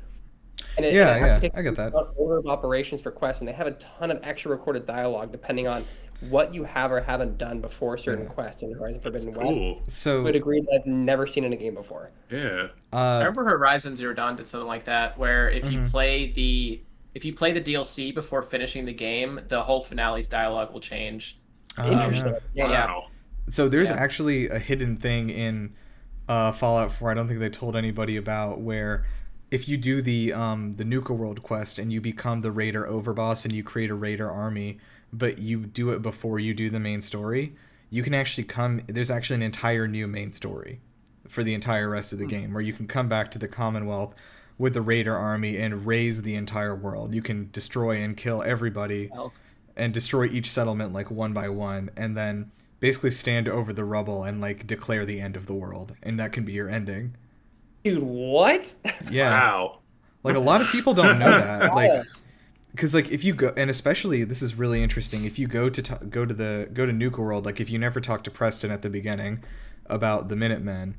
And I get that. Order of operations for quests, and they have a ton of extra recorded dialogue depending on what you have or haven't done before certain quests in Horizon Forbidden West. So I would agree that I've never seen in a game before. Yeah. I remember Horizon Zero Dawn did something like that, where if you play the DLC before finishing the game, the whole finale's dialogue will change. Interesting. Yeah. Wow. So there's actually a hidden thing in Fallout 4 I don't think they told anybody about, where if you do the Nuka World quest and you become the raider overboss and you create a raider army, but you do it before you do the main story, you can actually there's actually an entire new main story for the entire rest of the game, where you can come back to the Commonwealth with the raider army and raise the entire world. You can destroy and kill everybody and destroy each settlement like one by one, and then basically stand over the rubble and like declare the end of the world, and that can be your ending. Dude, what? Yeah. Wow. Like a lot of people don't know that. Like, because like if you go, and especially this is really interesting, if you go to Nuka World, like if you never talk to Preston at the beginning about the Minutemen,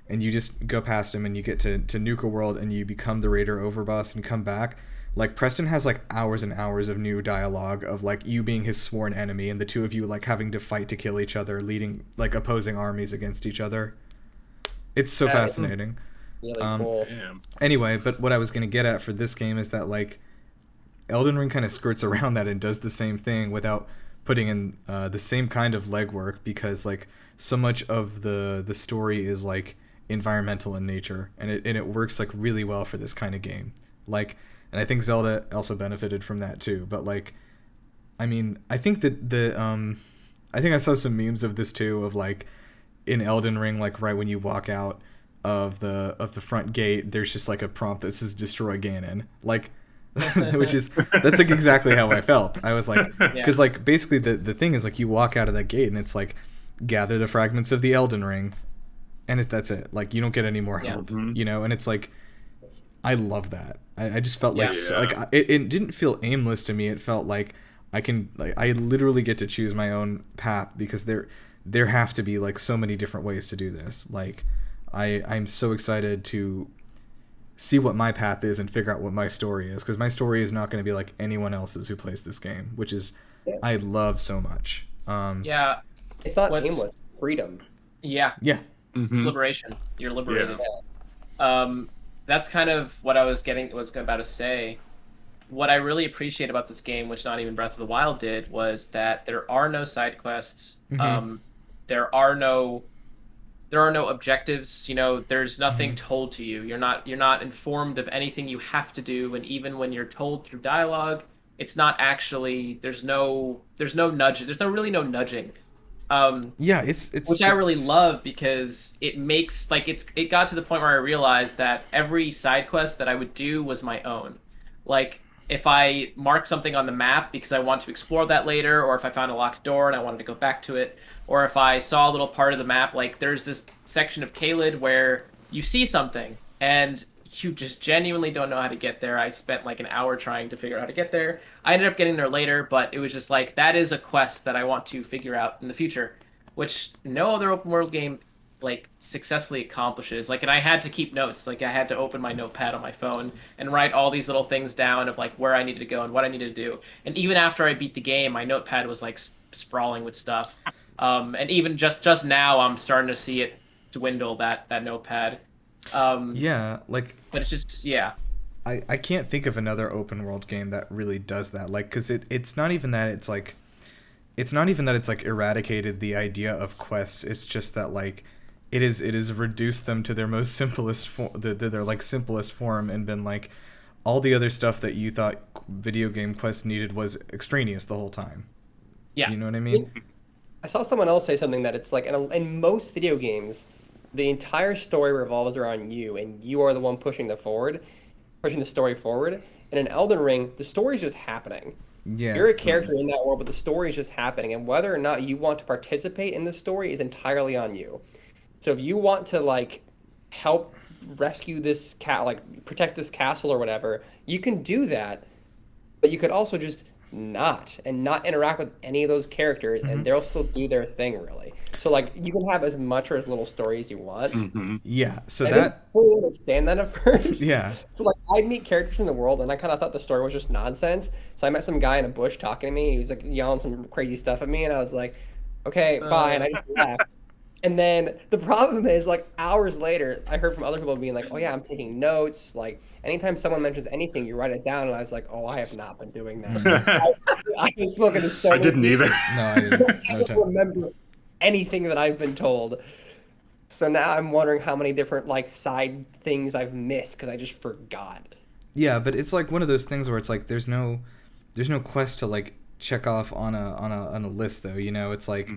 and you just go past him and you get to Nuka World and you become the raider overboss and come back, like Preston has like hours and hours of new dialogue of like you being his sworn enemy and the two of you like having to fight to kill each other, leading like opposing armies against each other. It's so fascinating. Really cool. Anyway, but what I was going to get at for this game is that like Elden Ring kind of skirts around that and does the same thing without putting in the same kind of legwork, because like so much of the story is like environmental in nature, and it works like really well for this kind of game. Like, and I think Zelda also benefited from that too. But like, I mean, I think that I think I saw some memes of this too, of like in Elden Ring, like right when you walk out of the front gate, there's just like a prompt that says "Destroy Ganon," like, that's like exactly how I felt. I was like, because like basically the thing is like you walk out of that gate and it's like gather the fragments of the Elden Ring, and that's it. Like you don't get any more help, and it's like I love that. I just felt like it didn't feel aimless to me. It felt like I literally get to choose my own path, because there have to be like so many different ways to do this. Like I'm so excited to see what my path is and figure out what my story is, because my story is not going to be like anyone else's who plays this game, which is I love so much. It's not aimless. It's freedom. It's liberation. You're liberated. That's kind of what I was about to say. What I really appreciate about this game, which not even Breath of the Wild did, was that there are no side quests. There are no objectives. There's nothing told to you. You're not informed of anything you have to do, and even when you're told through dialogue, it's not actually. There's no nudge. There's really no nudging. Which I really love, because it makes it got to the point where I realized that every side quest that I would do was my own. Like if I mark something on the map because I want to explore that later, or if I found a locked door and I wanted to go back to it, or if I saw a little part of the map, like there's this section of Caelid where you see something and you just genuinely don't know how to get there. I spent like an hour trying to figure out how to get there. I ended up getting there later, but it was just like that is a quest that I want to figure out in the future, which no other open world game like successfully accomplishes. Like, and I had to keep notes. Like, I had to open my notepad on my phone and write all these little things down of like where I needed to go and what I needed to do. And even after I beat the game, my notepad was like sprawling with stuff. And even just now, I'm starting to see it dwindle that notepad. Yeah, like But it's just I can't think of another open world game that really does that. Like, because it's not even that it's like eradicated the idea of quests. It's just that like it is reduced them to their most simplest their like simplest form, and been like all the other stuff that you thought video game quests needed was extraneous the whole time. Yeah. You know what I mean? I saw someone else say something that it's like in most video games, the entire story revolves around you, and you are the one pushing the story forward. And in Elden Ring, the story is just happening. Yeah. You're a character in that world, but the story is just happening, and whether or not you want to participate in the story is entirely on you. So if you want to like help rescue this cat, like protect this castle or whatever, you can do that. But you could also just not interact with any of those characters, and they'll still do their thing, really. So like you can have as much or as little story as you want. Yeah. So I that didn't fully understand that at first. Yeah. So like I'd meet characters in the world, and I kind of thought the story was just nonsense. So I met some guy in a bush talking to me. He was like yelling some crazy stuff at me, and I was like, "Okay, bye," and I just left. And then the problem is, like, hours later, I heard from other people being like, "Oh yeah, I'm taking notes. Like, anytime someone mentions anything, you write it down." And I was like, "Oh, I have not been doing that." I've been spoken to so I didn't either. no, I didn't. I don't remember anything that I've been told. So now I'm wondering how many different like side things I've missed because I just forgot. Yeah, but it's like one of those things where it's like there's no quest to like check off on a list though. You know, it's like.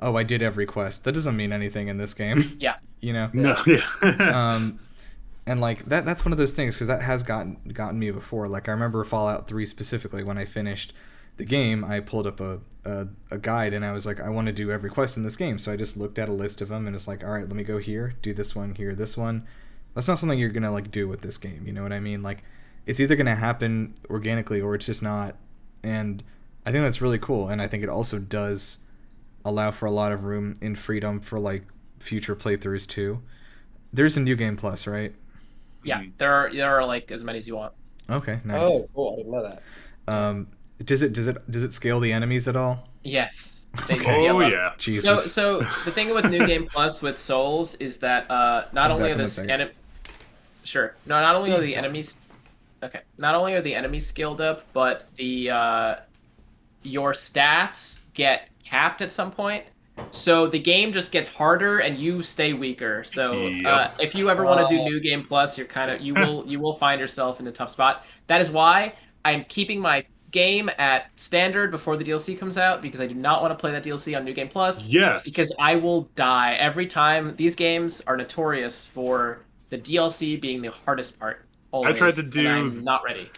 Oh, I did every quest. That doesn't mean anything in this game. Yeah. You know? No, yeah. And like that's one of those things, because that has gotten me before. Like I remember Fallout 3 specifically, when I finished the game, I pulled up a guide, and I was like, I want to do every quest in this game. So I just looked at a list of them, and it's like, all right, let me go here, do this one, here, this one. That's not something you're going to like do with this game. You know what I mean? Like it's either going to happen organically or it's just not. And I think that's really cool. And I think it also does allow for a lot of room and freedom for like future playthroughs too. There's a new game plus, right? Yeah, there are like as many as you want. Okay, nice. Oh, cool! I didn't know that. Does it scale the enemies at all? Yes. Okay. Oh yeah. Jesus. So the thing with New Game Plus with Souls is that not only are the enemies scaled up, but the your stats get capped at some point. So the game just gets harder and you stay weaker. So if you ever want to do New Game Plus, you will find yourself in a tough spot. That is why I'm keeping my game at standard before the DLC comes out, because I do not want to play that DLC on New Game Plus. Yes. Because I will die every time. These games are notorious for the DLC being the hardest part. Always, I tried to do. I'm not ready.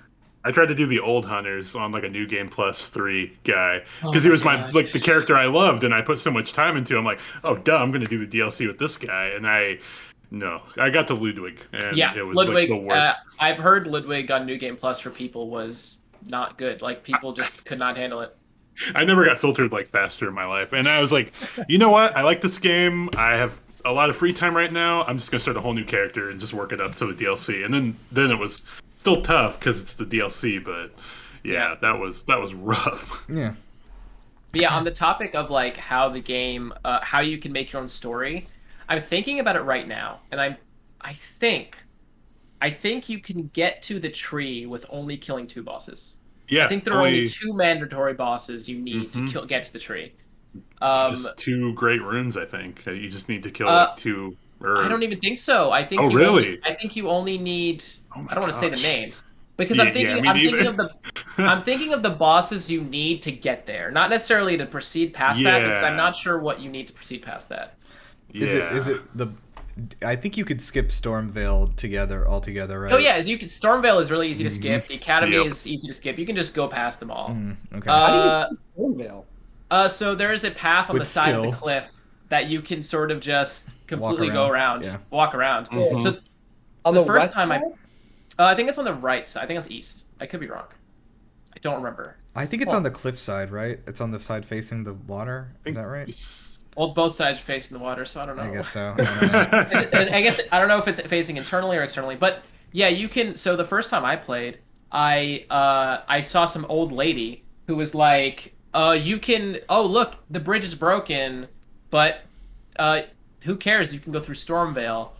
I tried to do the old hunters on like a New Game Plus 3 guy because he was the character I loved, and I put so much time into. I'm like, oh, duh, I'm going to do the DLC with this guy, and I got to Ludwig, and it was Ludwig, like the worst. I've heard Ludwig on New Game Plus for people was not good. Like people just could not handle it. I never got filtered like faster in my life, and I was like, you know what? I like this game. I have a lot of free time right now. I'm just going to start a whole new character and just work it up to the DLC, and then it was. Still tough because it's the DLC, but yeah, that was rough. Yeah. But yeah, on the topic of like how the game, how you can make your own story, I'm thinking about it right now, and I think you can get to the tree with only killing 2 bosses. Yeah, I think there are only 2 mandatory bosses you need to get to the tree. Just 2 great runes, I think. You just need to kill like 2. I don't even think so. I think. I think you only need. I don't want to say the names because I'm thinking. I'm thinking of the bosses you need to get there, not necessarily to proceed past that, because I'm not sure what you need to proceed past that. Yeah. Is it the? I think you could skip Stormvale altogether, right? Oh yeah, Stormvale is really easy to skip. The Academy is easy to skip. You can just go past them all. Okay. How do you skip Stormvale? So there is a path on the side of the cliff that you can sort of just completely walk around. On So the the first west time side? I think it's on the right side. I think it's east. I could be wrong. I don't remember. I think it's Huh. on the cliff side, right? It's on the side facing the water. I Is think that right? Well, both sides are facing the water, so I don't know. I guess so. I don't know. I guess I don't know if it's facing internally or externally, but yeah, you can. So the first time I played, I saw some old lady who was like, you can. Oh, look, the bridge is broken, but uh, who cares? You can go through Stormvale."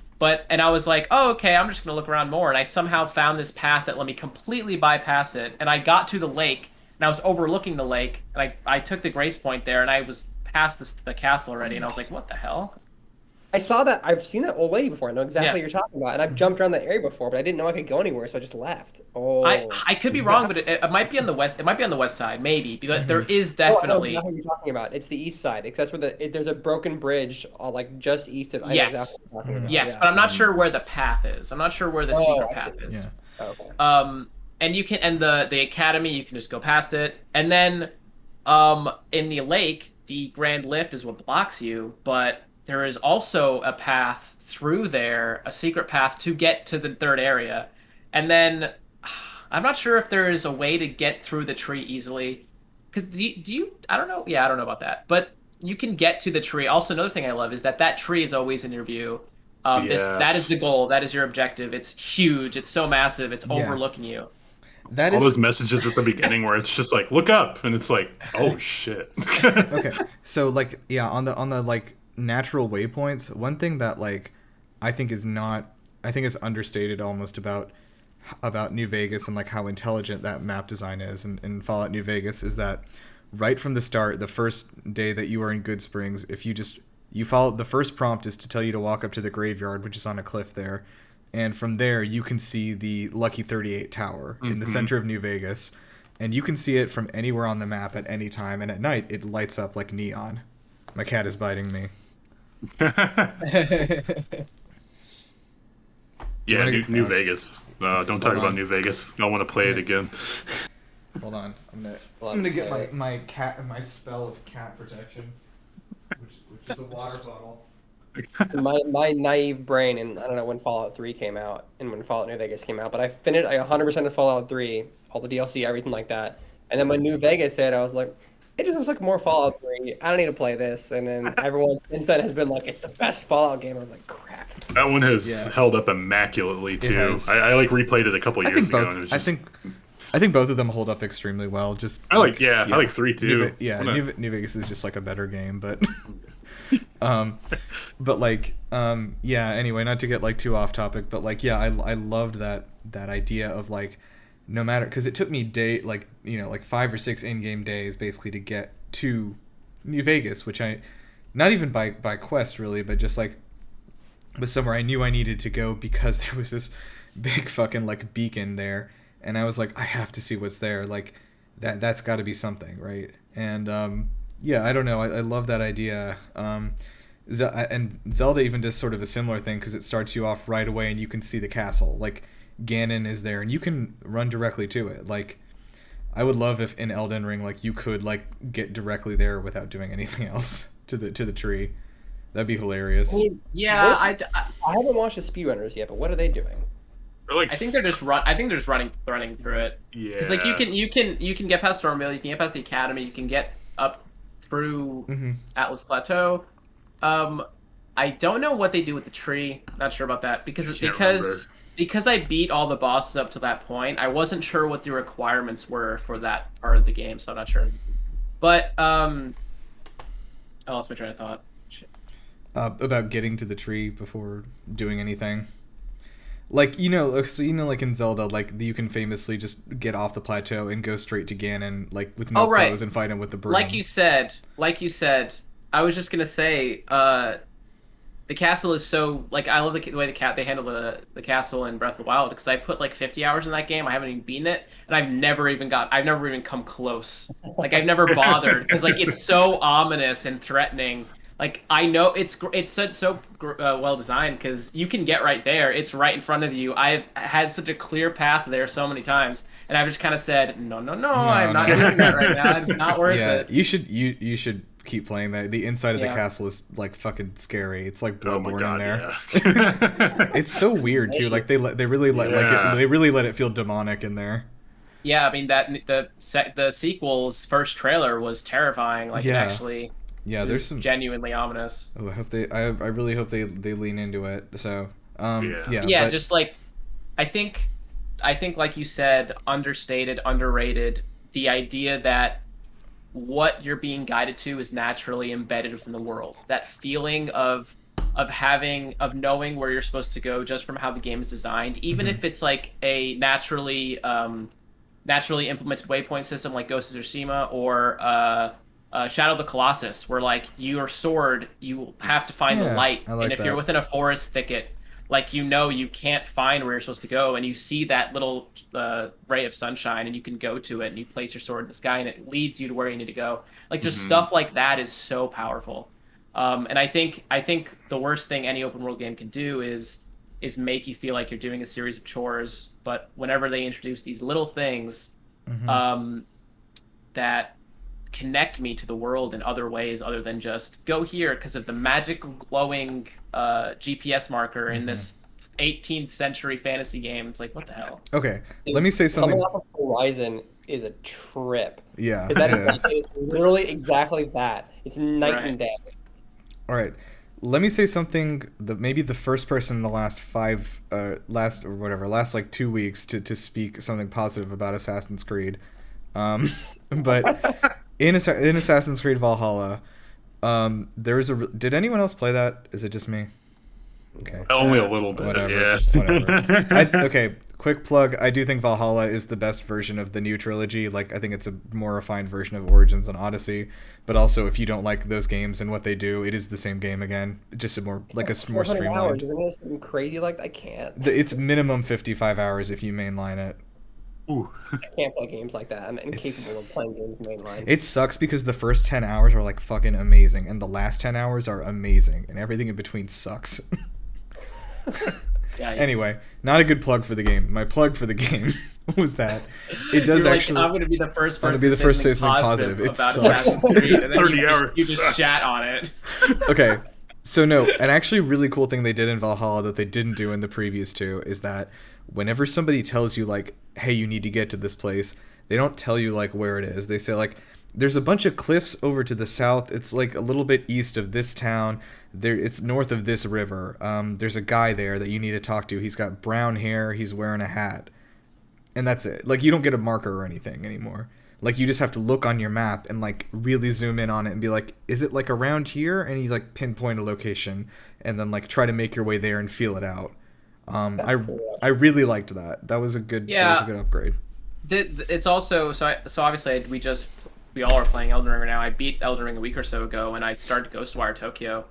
And I was like, "Oh, okay. I'm just gonna look around more." And I somehow found this path that let me completely bypass it, and I got to the lake, and I was overlooking the lake, and I took the grace point there, and I was past the castle already, and I was like, "What the hell?" I saw that. I've seen that old lady before. I know exactly Yeah. what you're talking about, and I've jumped around that area before, but I didn't know I could go anywhere, so I just left. Oh, I could be wrong, but it might be on the west. It might be on the west side, maybe. But there is Oh, I know definitely exactly what you're talking about. It's the east side, because that's where there's a broken bridge, like just east of. I know Yes. exactly what you're talking about. yes, Yeah. but I'm not sure where the path is. I'm not sure where the Oh, secret I path see. is. Yeah. Okay. And you can the academy, you can just go past it, and then in the lake, the grand lift is what blocks you, but there is also a path through there, a secret path to get to the third area, and then I'm not sure if there is a way to get through the tree easily, because do you I don't know, yeah, I don't know about that, but you can get to the tree. Also, another thing I love is that tree is always in your view. That is Yes. the goal, that is your objective. It's huge, it's so massive, it's Yeah. overlooking you. That All is those messages at the beginning where it's just like, look up, and it's like, oh shit. okay. So like yeah, on the like natural waypoints, one thing that like I think is understated almost about New Vegas and like how intelligent that map design is in Fallout New Vegas is that right from the start, the first day that you are in Good Springs, if you follow the first prompt is to tell you to walk up to the graveyard, which is on a cliff there. And from there, you can see the Lucky 38 Tower in the center of New Vegas. And you can see it from anywhere on the map at any time. And at night, it lights up like neon. My cat is biting me. Yeah, wanna New get- Vegas. Don't talk about on. New Vegas. I want to play it again. Hold on. I'm Well, gonna get okay. my spell of cat protection, which is a water bottle. My naive brain, and I don't know when Fallout 3 came out and when Fallout New Vegas came out, but I 100% of Fallout 3, all the DLC, everything like that. And then when New Vegas hit, I was like, it just looks like more Fallout 3. I don't need to play this. And then everyone since then has been like, it's the best Fallout game. I was like, crap. That one has Yeah. held up immaculately too. has. I like replayed it a couple I years think ago, both. and it was I just, think both of them hold up extremely well. Just I like 3 too. New Vegas is just like a better game, but but like yeah. Anyway, not to get like too off topic, but like yeah, I loved that idea of like no matter because it took me like 5 or 6 in-game days basically to get to New Vegas, which I not even by quest really, but just like was somewhere I knew I needed to go because there was this big fucking like beacon there, and I was like, I have to see what's there. Like that's got to be something, right? And yeah, I don't know. I love that idea. And Zelda even does sort of a similar thing because it starts you off right away and you can see the castle. Like Ganon is there and you can run directly to it. Like I would love if in Elden Ring like you could like get directly there without doing anything else to the tree. That'd be hilarious. I mean, Yeah, I haven't watched the speedrunners yet, but what are they doing? Or like, I think they're just running through it. yeah. Because like you can get past Stormvale, you can get past the Academy, you can get up through Atlas Plateau. I don't know what they do with the tree. Not sure about that because I beat all the bosses up to that point. I wasn't sure what the requirements were for that part of the game, so I'm not sure. But I lost my train of thought. Shit. About getting to the tree before doing anything. Like, like in Zelda, like, you can famously just get off the plateau and go straight to Ganon, like, with no clothes and fight him with the broom. Like you said, I was just gonna say, the castle is so, like, I love the way they handle the castle in Breath of the Wild, because I put, like, 50 hours in that game, I haven't even beaten it, and I've never even come close. Like, I've never bothered, because, like, it's so ominous and threatening. Like, I know it's so well designed because you can get right there. It's right in front of you. I've had such a clear path there so many times, and I've just kind of said, no, I'm not doing that right now. It's not worth it. You should keep playing that. The inside of the Yeah. castle is like fucking scary. It's like Oh my Bloodborne god, in there. yeah. It's so weird too. Like they really let Yeah. they really let it feel demonic in there. Yeah, I mean that the sequel's first trailer was terrifying. Like it Yeah. actually Yeah, was there's some. genuinely ominous. Oh, I really hope they lean into it. So Yeah. Yeah, but, just like I think like you said, understated, underrated. The idea that what you're being guided to is naturally embedded within the world. That feeling of knowing where you're supposed to go just from how the game is designed, even if it's like a naturally implemented waypoint system like Ghost of Tsushima or Shadow of the Colossus, where like your sword, you have to find the light, I like and if that. you're within a forest thicket, like you can't find where you're supposed to go, and you see that little ray of sunshine, and you can go to it, and you place your sword in the sky, and it leads you to where you need to go. Like just stuff like that is so powerful. And I think the worst thing any open world game can do is make you feel like you're doing a series of chores. But whenever they introduce these little things that connect me to the world in other ways other than just go here because of the magical glowing GPS marker in this 18th century fantasy game, it's like, what the hell? Okay, let me say something. Coming off of Horizon is a trip. Yeah, 'Cause that it is, is. it's literally exactly that. It's night and day. All right, let me say something. Maybe the first person in the last like 2 weeks to speak something positive about Assassin's Creed. But in Assassin's Creed Valhalla, there is a. Did anyone else play that? Is it just me? Okay. Only a little bit. Whatever. Yeah. Whatever. Okay. Quick plug. I do think Valhalla is the best version of the new trilogy. Like, I think it's a more refined version of Origins and Odyssey. But also, if you don't like those games and what they do, it is the same game again. Just a more more 400 streamlined. hours. You're gonna do something crazy like that? I can't. It's minimum 55 hours if you mainline it. Ooh. I can't play games like that. I'm incapable of playing games mainline. It sucks because the first 10 hours are like fucking amazing, and the last 10 hours are amazing, and everything in between sucks. Yikes. Anyway, not a good plug for the game. My plug for the game was that it does You're actually. Like, I'm going to be the first I'm person gonna be the first to to say say something something positive. It about sucks. Assassin's Creed, and then 30 you hours just sucks. shat on it. Okay, so no, an actually really cool thing they did in Valhalla that they didn't do in the previous two is that whenever somebody tells you like, hey, you need to get to this place, they don't tell you like where it is. They say like, there's a bunch of cliffs over to the south. It's like a little bit east of this town. It's north of this river. There's a guy there that you need to talk to. He's got brown hair. He's wearing a hat. And that's it. Like, you don't get a marker or anything anymore. Like, you just have to look on your map and like really zoom in on it and be like, is it like around here? And you like pinpoint a location and then like try to make your way there and feel it out. I really liked that. That was a good upgrade. It's also so obviously we all are playing Elden Ring right now. I beat Elden Ring a week or so ago, and I started Ghostwire Tokyo,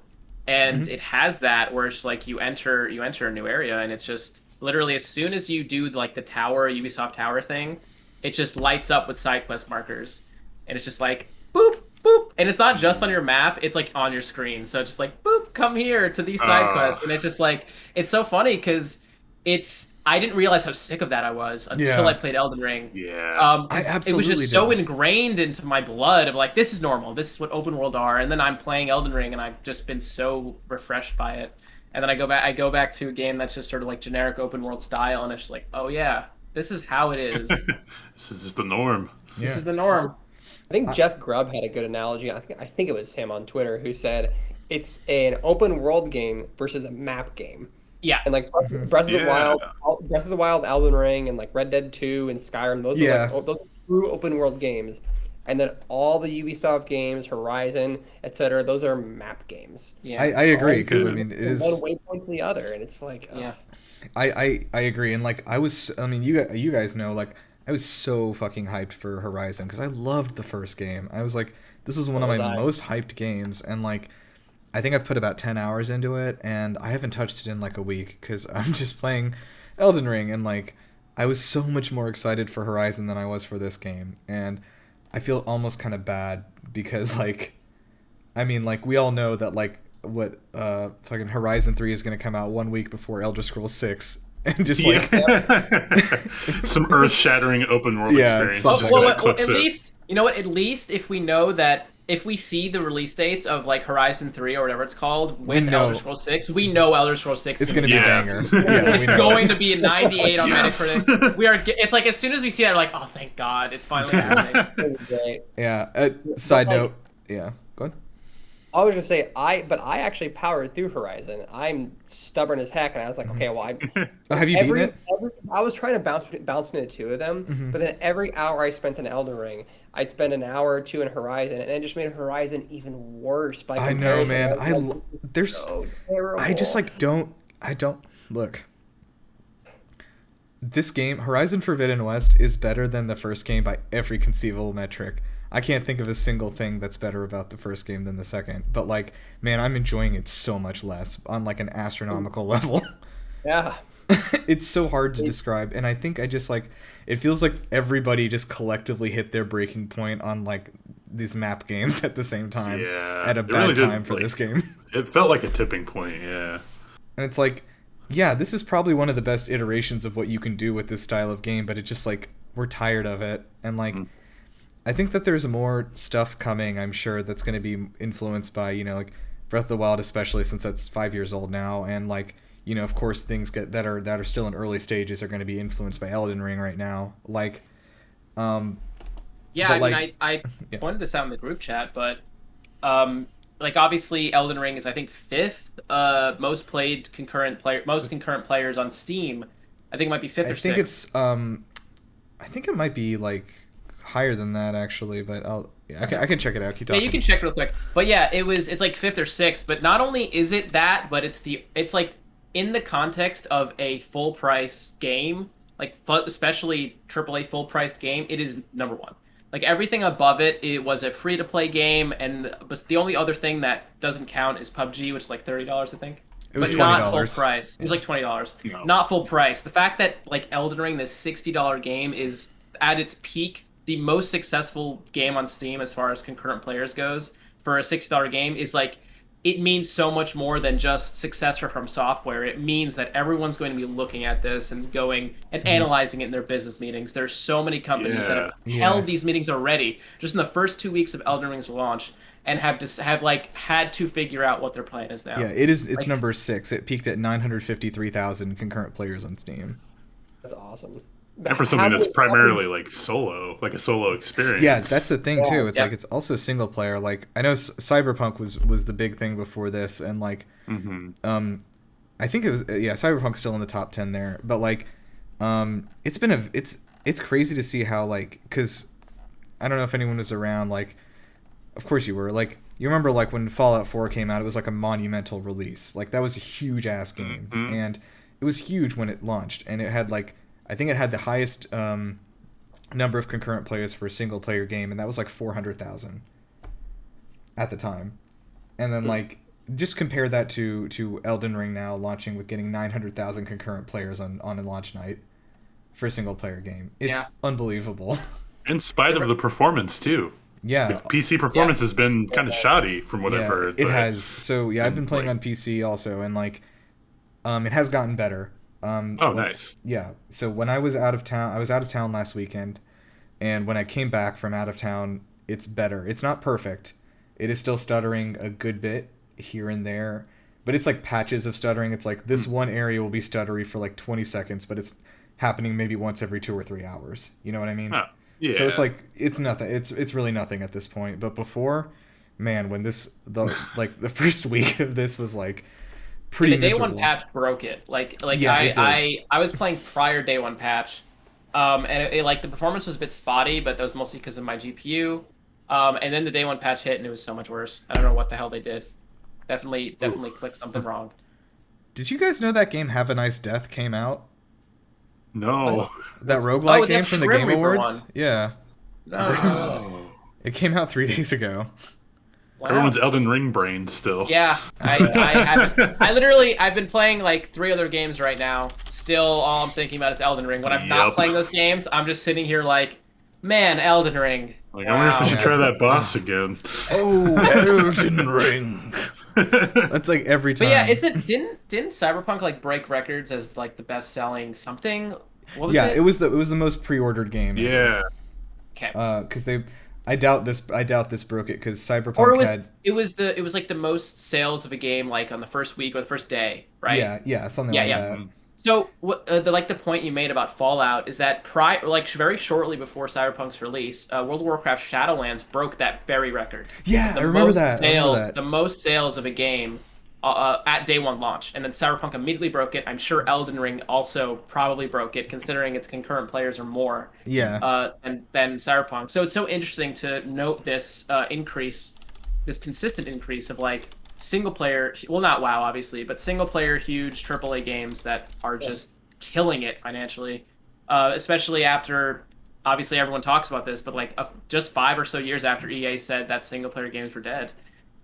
and it has that where it's like you enter a new area, and it's just literally as soon as you do like the Ubisoft Tower thing, it just lights up with side quest markers, and it's just like boop boop, and it's not just on your map; it's like on your screen. So it's just like boop, come here to these side quests, and it's just like it's so funny because I didn't realize how sick of that I was until I played Elden Ring. Yeah. I absolutely It was just so ingrained into my blood of like, this is normal. This is what open world are. And then I'm playing Elden Ring, and I've just been so refreshed by it. And then I go back to a game that's just sort of like generic open world style, and it's just like, oh yeah, this is how it is. This is just the norm. This is the norm. I think Jeff Grubb had a good analogy. I think it was him on Twitter who said it's an open world game versus a map game. Yeah. And like Breath of the Wild, Elden Ring, and like Red Dead 2 and Skyrim, those are like those true open world games. And then all the Ubisoft games, Horizon, etc., those are map games. Yeah, I agree because I mean it is one waypoint to the other, and it's like I agree, and like you guys know, like I was so fucking hyped for Horizon because I loved the first game. I was like, this was one of my most hyped games, and like I think I've put about 10 hours into it, and I haven't touched it in like a week because I'm just playing Elden Ring, and like I was so much more excited for Horizon than I was for this game, and I feel almost kind of bad because like, I mean, like we all know that like what fucking Horizon 3 is going to come out 1 week before Elder Scrolls 6, and just like some earth-shattering open world experience. Well, at least you know what? At least if we know that if we see the release dates of like Horizon 3 or whatever it's called with know. Elder Scrolls 6, we know Elder Scrolls 6 It's is going to be a Yeah. banger. Yeah, it's we know. going to be a 98 on Yes. Metacritic. It's like as soon as we see that, we're like, oh, thank God, it's finally happening. Great. Yeah. Side like- note. Yeah. Go ahead. I was gonna say I actually powered through Horizon. I'm stubborn as heck, and I was like, okay, well, Oh, have you beaten it? I was trying to bounce between the two of them, but then every hour I spent in Elden Ring, I'd spend an hour or two in Horizon, and it just made Horizon even worse by I know, comparison. man. was like, There's. so terrible. I just like don't. I don't look. This game, Horizon Forbidden West, is better than the first game by every conceivable metric. I can't think of a single thing that's better about the first game than the second. But like, man, I'm enjoying it so much less on like an astronomical level. Yeah. It's so hard to describe, and I think I just like it feels like everybody just collectively hit their breaking point on like these map games at the same time. Yeah, At a it bad really did, time for like- this game. It felt like a tipping point. Yeah. And it's like, yeah, this is probably one of the best iterations of what you can do with this style of game, but it just like we're tired of it. And like I think that there's more stuff coming, I'm sure, that's going to be influenced by, you know, like Breath of the Wild, especially since that's 5 years old now, and like, you know, of course things that are still in early stages are going to be influenced by Elden Ring right now. Like Yeah, But, I mean, like- I Yeah. pointed this out in the group chat, but like obviously Elden Ring is I think 5th most concurrent players on Steam. I think it might be 5th or I think 6th. it's I think it might be like higher than that actually, but I can check it out. Keep Yeah, talking. you can check real quick. But yeah, it's like 5th or 6th. But not only is it that, but it's like in the context of a full price game, like especially AAA full priced game, it is number one. Like everything above it, it was a free to play game, but the only other thing that doesn't count is PUBG, which is like $30, I think. It was but not full $20. price. It was like $20. No. Not full price. The fact that like Elden Ring, this $60 game, is at its peak the most successful game on Steam as far as concurrent players goes for a $60 game is like it means so much more than just success for From Software. It means that everyone's going to be looking at this and going and analyzing it in their business meetings. There's so many companies that have held these meetings already just in the first 2 weeks of Elden Ring's launch and have like had to figure out what their plan is now. Yeah, it's number 6. It peaked at 953,000 concurrent players on Steam. That's awesome. And for something that's primarily like solo, like a solo experience. Yeah, that's the thing too. It's Yeah. like it's also single player. Like I know Cyberpunk was the big thing before this, and like I think it was Cyberpunk's still in the top 10 there, but like it's crazy to see how like because I don't know if anyone was around. Like, of course you were. Like you remember like when Fallout 4 came out, it was like a monumental release. Like that was a huge ass game, and it was huge when it launched, and it had like. I think it had the highest number of concurrent players for a single player game, and that was like 400,000 at the time. And then like just compare that to Elden Ring now launching with getting 900,000 concurrent players on a launch night for a single player game. It's unbelievable. In spite of the performance too. Yeah. The PC performance has been kind of shoddy from what I've heard. It but- has. So yeah, I've been playing on PC also, and like it has gotten better. Nice. Yeah. So when I was out of town last weekend, and when I came back from out of town, it's better. It's not perfect. It is still stuttering a good bit here and there, but it's like patches of stuttering. It's like this one area will be stuttery for like 20 seconds, but it's happening maybe once every 2 or 3 hours. You know what I mean? Oh, yeah. So it's like it's nothing. It's really nothing at this point. But before, man, when the first week of this was like pretty the day miserable. one patch broke it. Yeah, it did. I was playing prior day one patch, and it like the performance was a bit spotty, but that was mostly because of my GPU. And then the day one patch hit, and it was so much worse. I don't know what the hell they did. Definitely clicked something wrong. Did you guys know that game Have a Nice Death came out? No. That roguelike game that's from the Grim Game Reaper Awards? one. Yeah. No. It came out 3 days ago. Wow. Everyone's Elden Ring brain still. Yeah, I haven't. I've been playing like 3 other games right now. Still, all I'm thinking about is Elden Ring. When I'm not Yep. playing those games, I'm just sitting here like, man, Elden Ring. Like, I wonder if we should try that boss again. Oh, Elden Ring. That's like every time. But yeah, didn't Cyberpunk like break records as like the best selling something? What was Yeah, it? it was the most pre-ordered game. Yeah. Okay. Because they, I doubt this. I doubt this broke it because Or Cyberpunk had. it was like the most sales of a game like on the first week or the first day, right? Yeah, something Yeah, like yeah. that. So the point you made about Fallout is that very shortly before Cyberpunk's release, World of Warcraft Shadowlands broke that very record. Yeah, The I remember most that. I remember sales, that. the most sales of a game at day one launch, and then Cyberpunk immediately broke it. I'm sure Elden Ring also probably broke it, considering its concurrent players are more Yeah. than Cyberpunk. So it's so interesting to note this increase, this consistent increase of like single player, well, not WoW obviously, but single player huge AAA games that are just killing it financially, especially after obviously everyone talks about this, but like just 5 or so years after EA said that single player games were dead.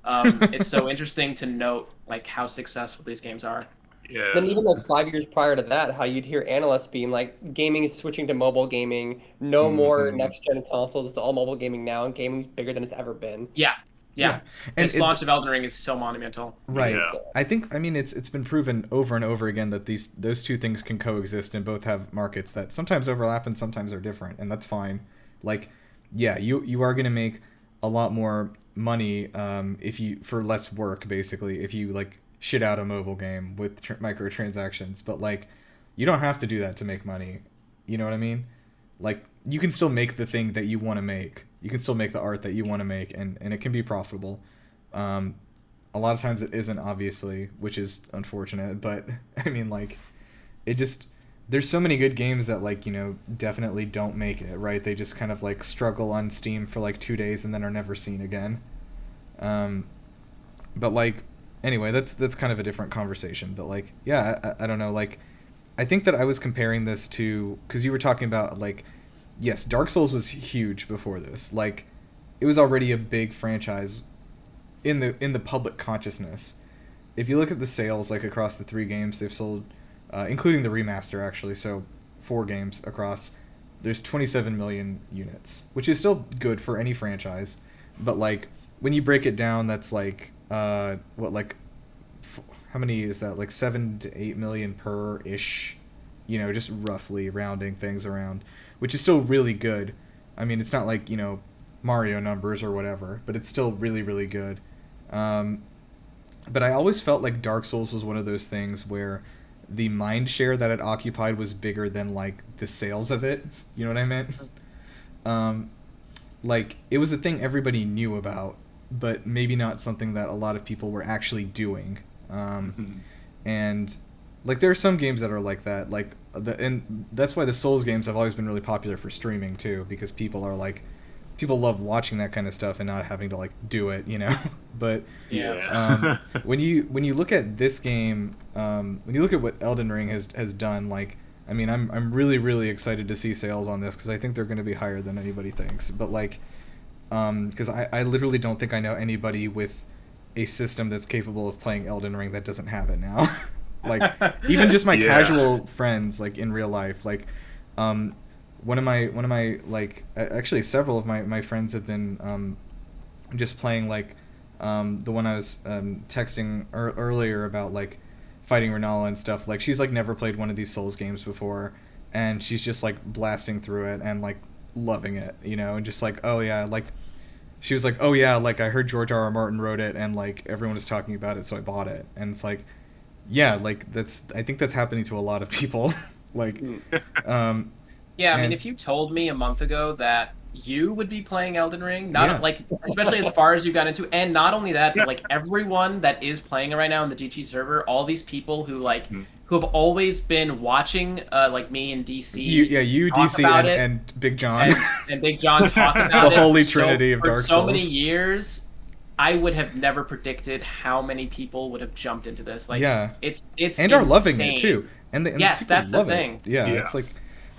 It's so interesting to note like how successful these games are. Yeah. Then even like 5 years prior to that, how you'd hear analysts being like, gaming is switching to mobile gaming, no more next gen consoles, it's all mobile gaming now, and gaming's bigger than it's ever been. Yeah, Yeah. And And this launch of Elden Ring is so monumental. Right. Yeah. I mean it's been proven over and over again that those two things can coexist and both have markets that sometimes overlap and sometimes are different, and that's fine. Like, yeah, you are gonna make a lot more money if you for less work basically if you like shit out a mobile game with microtransactions, but like you don't have to do that to make money. You know what I mean? Like you can still make the thing that you want to make. You can still make the art that you want to make, and it can be profitable. A lot of times it isn't, obviously, which is unfortunate, but I mean, like, it just, there's so many good games that, like, you know, definitely don't make it, right? They just kind of like struggle on Steam for like 2 days and then are never seen again. But like, anyway, that's kind of a different conversation, but like, yeah, I don't know, like, I think that I was comparing this to, because you were talking about, like, yes, Dark Souls was huge before this. Like, it was already a big franchise in the public consciousness. If you look at the sales, like, across the 3 games they've sold, including the remaster, actually, so 4 games across, there's 27 million units, which is still good for any franchise. But, like, when you break it down, that's, like, how many is that? Like 7 to 8 million per-ish, you know, just roughly rounding things around, which is still really good. I mean, it's not like, you know, Mario numbers or whatever, but it's still really, really good. But I always felt like Dark Souls was one of those things where the mind share that it occupied was bigger than, like, the sales of it. You know what I meant? Like, it was a thing everybody knew about, but maybe not something that a lot of people were actually doing. And, like, there are some games that are like that, like, and that's why the Souls games have always been really popular for streaming, too, because people love watching that kind of stuff and not having to, like, do it, you know? But when you look at this game, when you look at what Elden Ring has done, like, I mean, I'm really, really excited to see sales on this, because I think they're going to be higher than anybody thinks. But, like, because I literally don't think I know anybody with a system that's capable of playing Elden Ring that doesn't have it now. Like, even just my casual friends, like, in real life, like, one of my like, actually several of my friends have been just playing, like, the one I was texting earlier about, like, fighting Renala and stuff. Like, she's, like, never played one of these Souls games before, and she's just, like, blasting through it and, like, loving it, you know, and just like, oh yeah, like, she was like, oh yeah, like, I heard George R.R. Martin wrote it and, like, everyone was talking about it, so I bought it. And it's like, yeah, like, I think that's happening to a lot of people. Like, yeah, I mean, if you told me a month ago that you would be playing Elden Ring, like, especially as far as you got into, and not only that, but like everyone that is playing it right now on the DT server, all these people who like who have always been watching like me and DC, you DC and Big John and Big John talk about the holy trinity of Dark Souls. So many years, I would have never predicted how many people would have jumped into this. Like, it's and insane. Are loving it too. And yes, that's the thing. Yeah, it's like,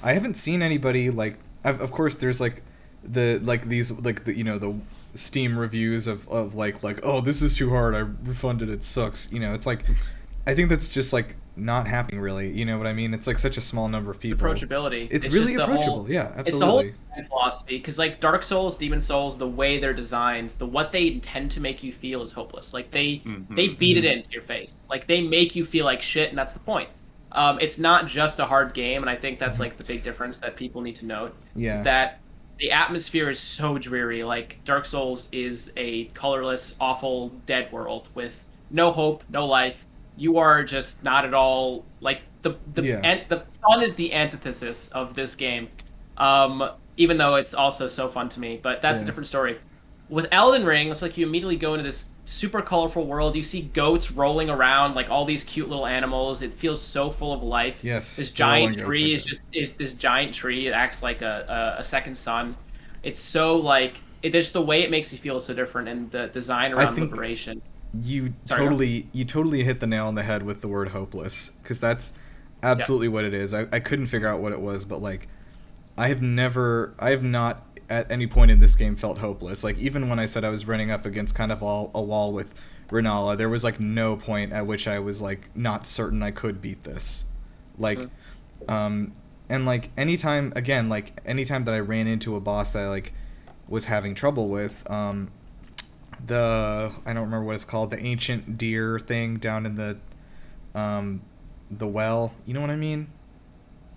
I haven't seen anybody, like, of course there's like these like the, you know, the Steam reviews of like, oh, this is too hard, I refunded, it sucks, you know. It's like, I think that's just like not happening really, you know what I mean? It's like such a small number of people. Approachability. It's really approachable. Yeah, absolutely. It's the whole philosophy, because like Dark Souls, Demon Souls, the way they're designed, what they intend to make you feel is hopeless. Like they beat it into your face. Like they make you feel like shit, and that's the point. It's not just a hard game, and I think that's like the big difference that people need to note. Yeah. Is that the atmosphere is so dreary. Like Dark Souls is a colorless, awful, dead world with no hope, no life. You are just not at all like Yeah. the fun is the antithesis of this game. Even though it's also so fun to me, but that's a Yeah. different story. With Elden Ring, it's like you immediately go into this super colorful world. You see goats rolling around, like all these cute little animals. It feels so full of life. Yes, This the rolling giant goats tree are is good. just is this giant tree. It acts like a second sun. It's so like just the way it makes you feel is so different, and the design I around think liberation. you Sorry, go. totally hit the nail on the head with the word hopeless, because that's Yeah. absolutely what it is. I couldn't figure out what it was, but like I have not at any point in this game felt hopeless. Like even when I said I was running up against kind of a wall with Renala, there was like no point at which I was like not certain I could beat this. Like and like anytime that I ran into a boss that I like was having trouble with, I don't remember what it's called, the ancient deer thing down in the well, you know what I mean?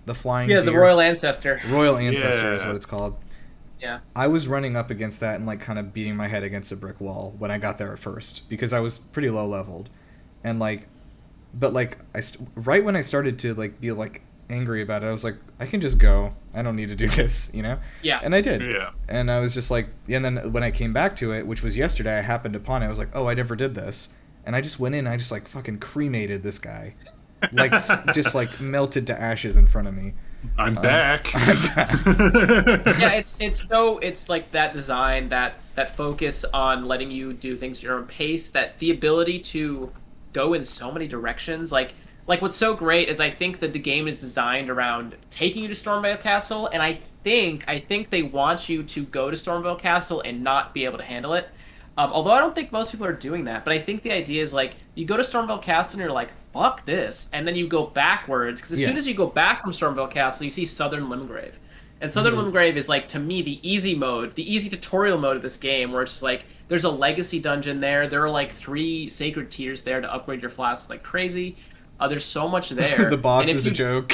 The flying Yeah, deer. the Royal Ancestor. Royal Ancestor is Yeah. what it's called. Yeah. I was running up against that and like kind of beating my head against a brick wall when I got there at first, because I was pretty low leveled, and like, but like right when I started to like be like angry about it, I was like, I can just go. I don't need to do this, you know? Yeah. And I did. Yeah. And I was just like, and then when I came back to it, which was yesterday, I happened upon it. I was like, oh, I never did this, and I just went in. And I just like fucking cremated this guy, like just like melted to ashes in front of me. I'm back. Yeah, it's like that design, that focus on letting you do things at your own pace, that the ability to go in so many directions. Like what's so great is I think that the game is designed around taking you to Stormvale Castle, and I think they want you to go to Stormvale Castle and not be able to handle it. Although I don't think most people are doing that, but I think the idea is like you go to Stormvale Castle and you're like, fuck this, and then you go backwards, because as soon as you go back from Stormvale Castle, you see Southern Limgrave. And Southern Limgrave is like, to me, the easy mode, the easy tutorial mode of this game, where it's like there's a legacy dungeon there. There are like 3 sacred tiers there to upgrade your flasks like crazy. There's so much there. The boss And if is a you- joke.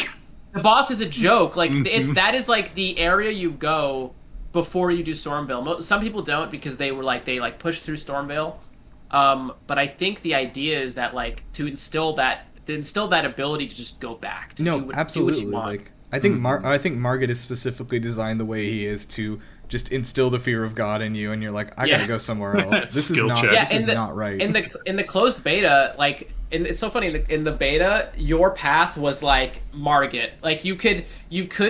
The boss is a joke. Like that is like the area you go before you do Stormvale. Some people don't because they push through Stormvale. But I think the idea is that like to instill that ability to just go back to do what absolutely. you want. Like I think I think Margit is specifically designed the way he is to just instill the fear of God in you, and you're like, I gotta go somewhere else. This is Skill not. check. This is not right. In the closed beta, like, and it's so funny. In the beta, your path was like Margit. Like you could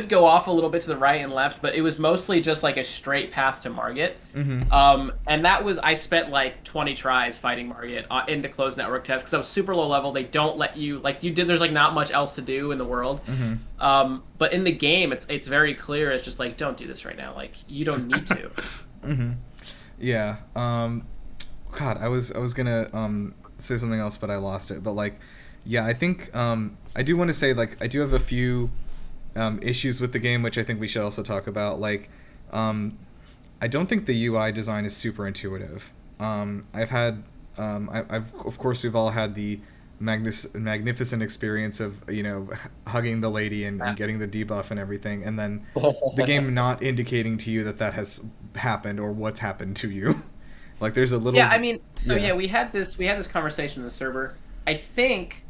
go off a little bit to the right and left, but it was mostly just like a straight path to Margit. And that was I spent like 20 tries fighting Margit in the closed network test because I was super low level. They don't let you There's like not much else to do in the world. But in the game, it's very clear. It's just like, don't do this right now. Like you don't need to. Yeah. God, I was gonna say something else, but I lost it. But like, yeah, I think I do want to say like I do have a few issues with the game, which I think we should also talk about. Like, I don't think the UI design is super intuitive. I've had I've of course we've all had the magnificent experience of hugging the lady and getting the debuff and everything, and then the game not indicating to you that has happened or what's happened to you. Like there's a little we had this conversation in the server. I think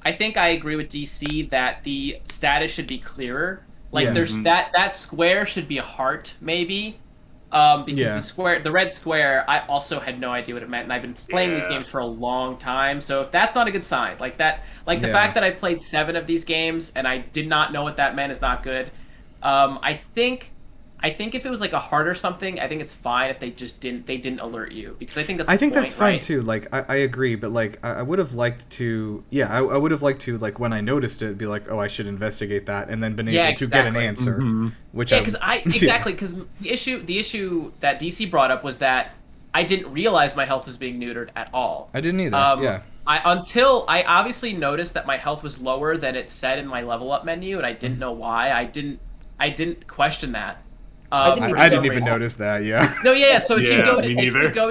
I agree with DC that the status should be clearer. Like there's that square should be a heart maybe. Because the red square, I also had no idea what it meant, and I've been playing these games for a long time. So if that's not a good sign, the fact that I've played 7 of these games and I did not know what that meant is not good. I think if it was like a heart or something, I think it's fine if they didn't alert you, because I think that's that's fine right? too. Like I agree, but like I would have liked to I would have liked to, like, when I noticed it, be like, oh, I should investigate that, and then been able to get an answer. Which because the issue that DC brought up was that I didn't realize my health was being neutered at all. I didn't either. Until I obviously noticed that my health was lower than it said in my level up menu, and I didn't know why. I didn't question that. I didn't even notice that. Yeah. No, yeah. So if you go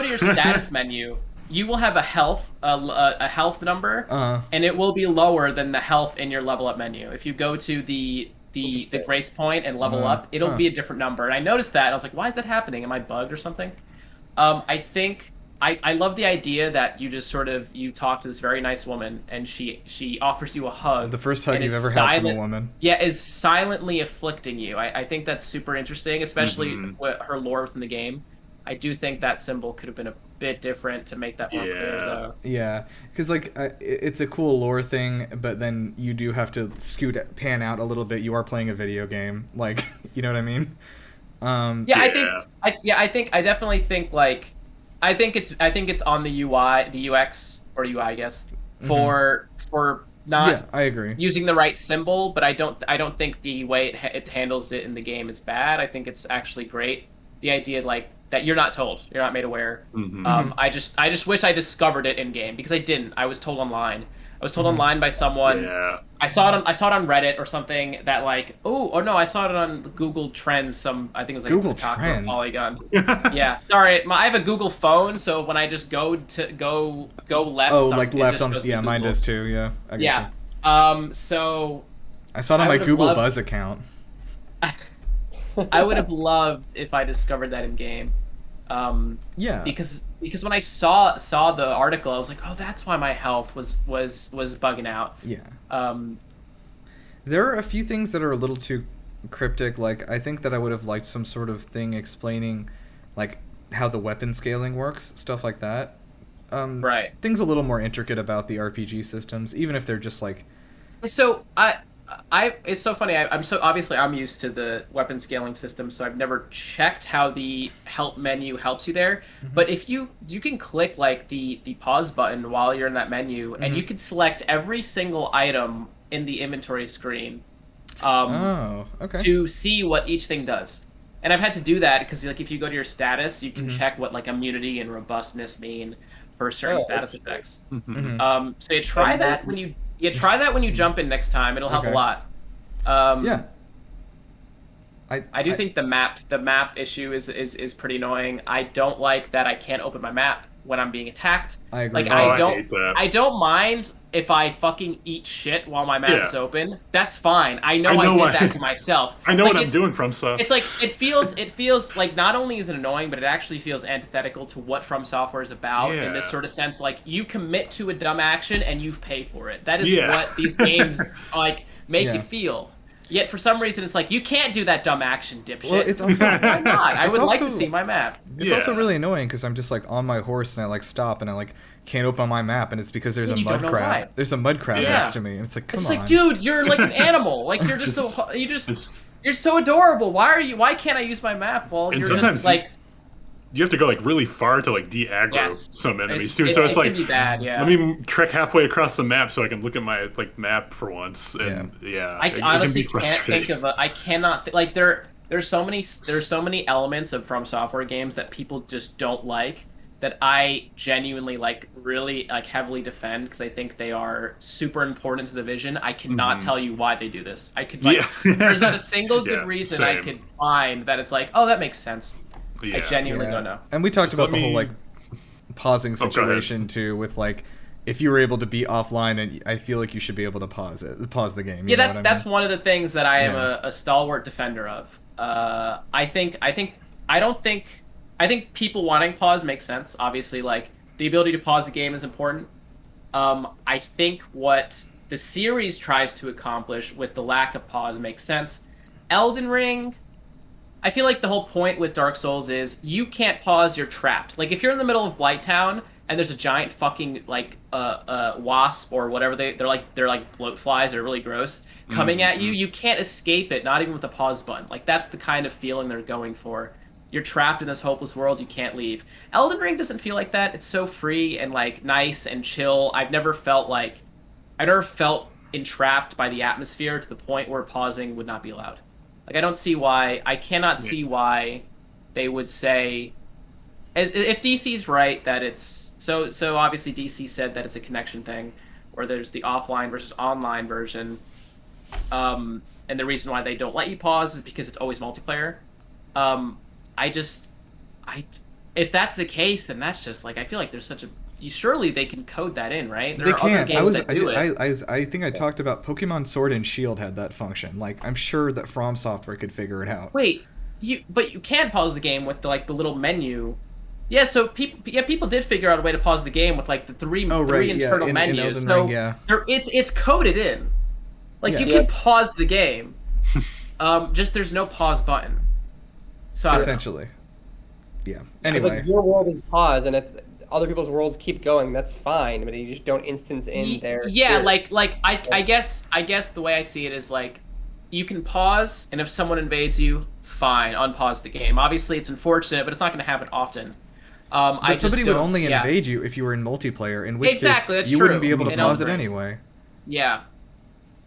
to your status menu, you will have a health number, and it will be lower than the health in your level up menu. If you go to the the Interesting. grace point and level up, it'll huh. be a different number. And I noticed that, and I was like, why is that happening? Am I bugged or something? I think I love the idea that you just sort of you talk to this very nice woman and she offers you a hug. The first hug and you've is ever had from a silent, woman. Yeah, is silently afflicting you. I think that's super interesting, especially with her lore within the game. I do think that symbol could have been a bit different to make that more clear, Yeah. though. Yeah, because like it's a cool lore thing, but then you do have to pan out a little bit. You are playing a video game, like you know what I mean? Yeah, Yeah. I definitely think like I think it's on the UI, the UX or UI, I guess, for not Yeah, I agree. using the right symbol, but I don't think the way it handles it in the game is bad. I think it's actually great. The idea like that you're not told, you're not made aware. I just wish I discovered it in game because I didn't. I was told online. I was told online by someone. Yeah. I saw it on Reddit or something that like or no, I saw it on Google Trends. I think it was like Google Kotaku or Trends? Polygon. Yeah, sorry, I have a Google phone, so when I just go left, Oh, like it left just on goes to yeah, mine Google. does too. Yeah, I get Yeah. you. So I saw it on I my would've Google loved- Buzz account. I would have loved if I discovered that in game. Yeah, Because when I saw the article, I was like, oh, that's why my health was bugging out. yeah. Um, There are a few things that are a little too cryptic. Like I think that I would have liked some sort of thing explaining, like how the weapon scaling works, stuff like that. Right. Things a little more intricate about the RPG systems, even if they're just like. So it's so funny. I'm used to the weapon scaling system, so I've never checked how the help menu helps you there. But if you can click like the pause button while you're in that menu, and you can select every single item in the inventory screen, Oh, okay. to see what each thing does. And I've had to do that because like if you go to your status, you can check what like immunity and robustness mean for certain status effects. So you try that when you jump in next time. It'll help a Okay. lot. Yeah. I do think the map issue is pretty annoying. I don't like that I can't open my map when I'm being attacked. I agree. Like Oh, I I don't hate that. I don't mind if I fucking eat shit while my map is open. That's fine. I know I know I did I- that to myself. I know Like, what I'm it's- doing from stuff. It's like it feels like not only is it annoying, but it actually feels antithetical to what From Software is about in this Yeah. sort of sense. Like you commit to a dumb action and you pay for it. That is Yeah. what these games like make Yeah. you feel. Yet for some reason it's like you can't do that dumb action, dipshit. Well, it's also Why not? I It's would like to also- see my map. It's Yeah. also really annoying because I'm just like on my horse and I like stop and I like can't open my map and it's because there's And a you don't mud know crab. why. There's a mud crab Yeah. next to me and it's like come It's on. like, dude, you're like an animal. Like you're just you're so adorable. Why can't I use my map while And you're sometimes just like you have to go like really far to like de-aggro Yes. some enemies too. So it's it like can be bad, yeah. let me trek halfway across the map so I can look at my like map for once. And yeah, I it honestly can be can't think frustrating. of I cannot like there's so many elements of From Software games that people just don't like that I genuinely like really like heavily defend because I think they are super important to the vision. I cannot tell you why they do this. I could like Yeah. there's not a single good Yeah, reason I same. could find that is like, oh, that makes sense. Yeah. I genuinely don't know. And we talked Just about let the whole me- like pausing go ahead. situation too with like if you were able to be offline and I feel like you should be able to pause the game. Yeah, that's one of the things that I am Yeah. a stalwart defender of. I think people wanting pause makes sense. Obviously, like the ability to pause the game is important. I think what the series tries to accomplish with the lack of pause makes sense. Elden Ring, I feel like the whole point with Dark Souls is you can't pause, you're trapped. Like if you're in the middle of Blighttown and there's a giant fucking like wasp or whatever they're like bloat flies, they're really gross, coming at you, you can't escape it, not even with a pause button. Like that's the kind of feeling they're going for. You're trapped in this hopeless world, you can't leave. Elden Ring doesn't feel like that. It's so free and like nice and chill. I've never felt entrapped by the atmosphere to the point where pausing would not be allowed. Like I cannot see why they would say if DC's right that it's so obviously DC said that it's a connection thing where there's the offline versus online version. And the reason why they don't let you pause is because it's always multiplayer. If that's the case, then that's just like I feel like there's such a surely they can code that in, right? There They are other can't. games that do it. I think I talked about Pokemon Sword and Shield had that function. Like, I'm sure that From Software could figure it out. Wait, but you can pause the game with the little menu. Yeah, so people did figure out a way to pause the game with like the three internal in menus. Elden So Ring, yeah. it's coded in. Like you can pause the game. Just there's no pause button. So I don't know. Essentially. Yeah. It's Anyway. like your world is paused, and if other people's worlds keep going, that's fine. But you just don't instance in there. Yeah, I guess the way I see it is like you can pause, and if someone invades you, fine, unpause the game. Obviously, it's unfortunate, but it's not going to happen often. But somebody would only invade you if you were in multiplayer, in which case you wouldn't be able to pause it anyway. Yeah.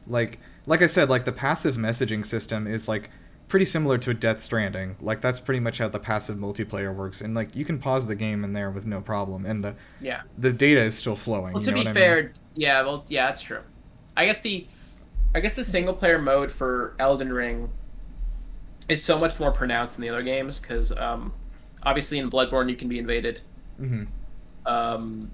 Like I said, like the passive messaging system is like pretty similar to Death Stranding. Like that's pretty much how the passive multiplayer works, and like you can pause the game in there with no problem, and the data is still flowing. Well, to be fair, that's true. I guess the single player mode for Elden Ring is so much more pronounced than the other games because obviously in Bloodborne you can be invaded. Mm-hmm.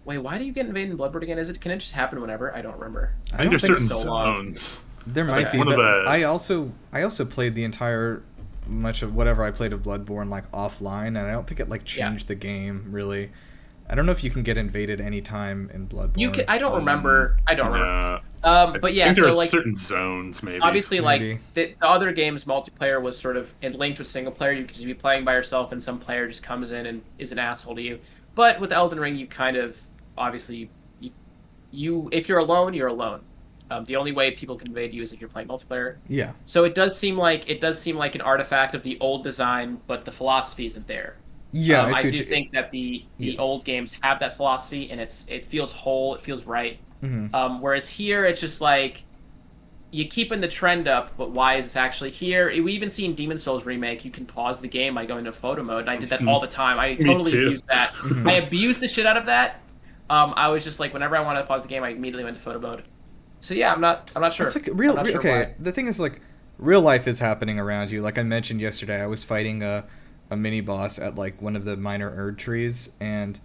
Wait, why do you get invaded in Bloodborne again? Can it just happen whenever? I don't remember. I think there's certain zones. There might be, but I also played the entire much of whatever I played of Bloodborne like offline, and I don't think it like changed the game really. I don't know if you can get invaded anytime in Bloodborne. You can. I don't remember. But yeah, I think there are like certain zones maybe. Obviously, like the other games, multiplayer was sort of linked with single player. You could just be playing by yourself, and some player just comes in and is an asshole to you. But with Elden Ring, you kind of obviously you if you're alone, you're alone. The only way people can invade you is if you're playing multiplayer. Yeah. So it does seem like an artifact of the old design, but the philosophy isn't there. Yeah, I do think that the old games have that philosophy, and it feels whole, it feels right. Mm-hmm. Whereas here, it's just like you keeping the trend up, but why is this actually here? We even see in Demon Souls remake, you can pause the game by going to photo mode, and I did that all the time. I totally abused that. I abused the shit out of that. I was just like, whenever I wanted to pause the game, I immediately went to photo mode. So yeah, I'm not sure. It's like okay. The thing is, like, real life is happening around you. Like I mentioned yesterday, I was fighting a mini boss at like one of the minor Erd trees, and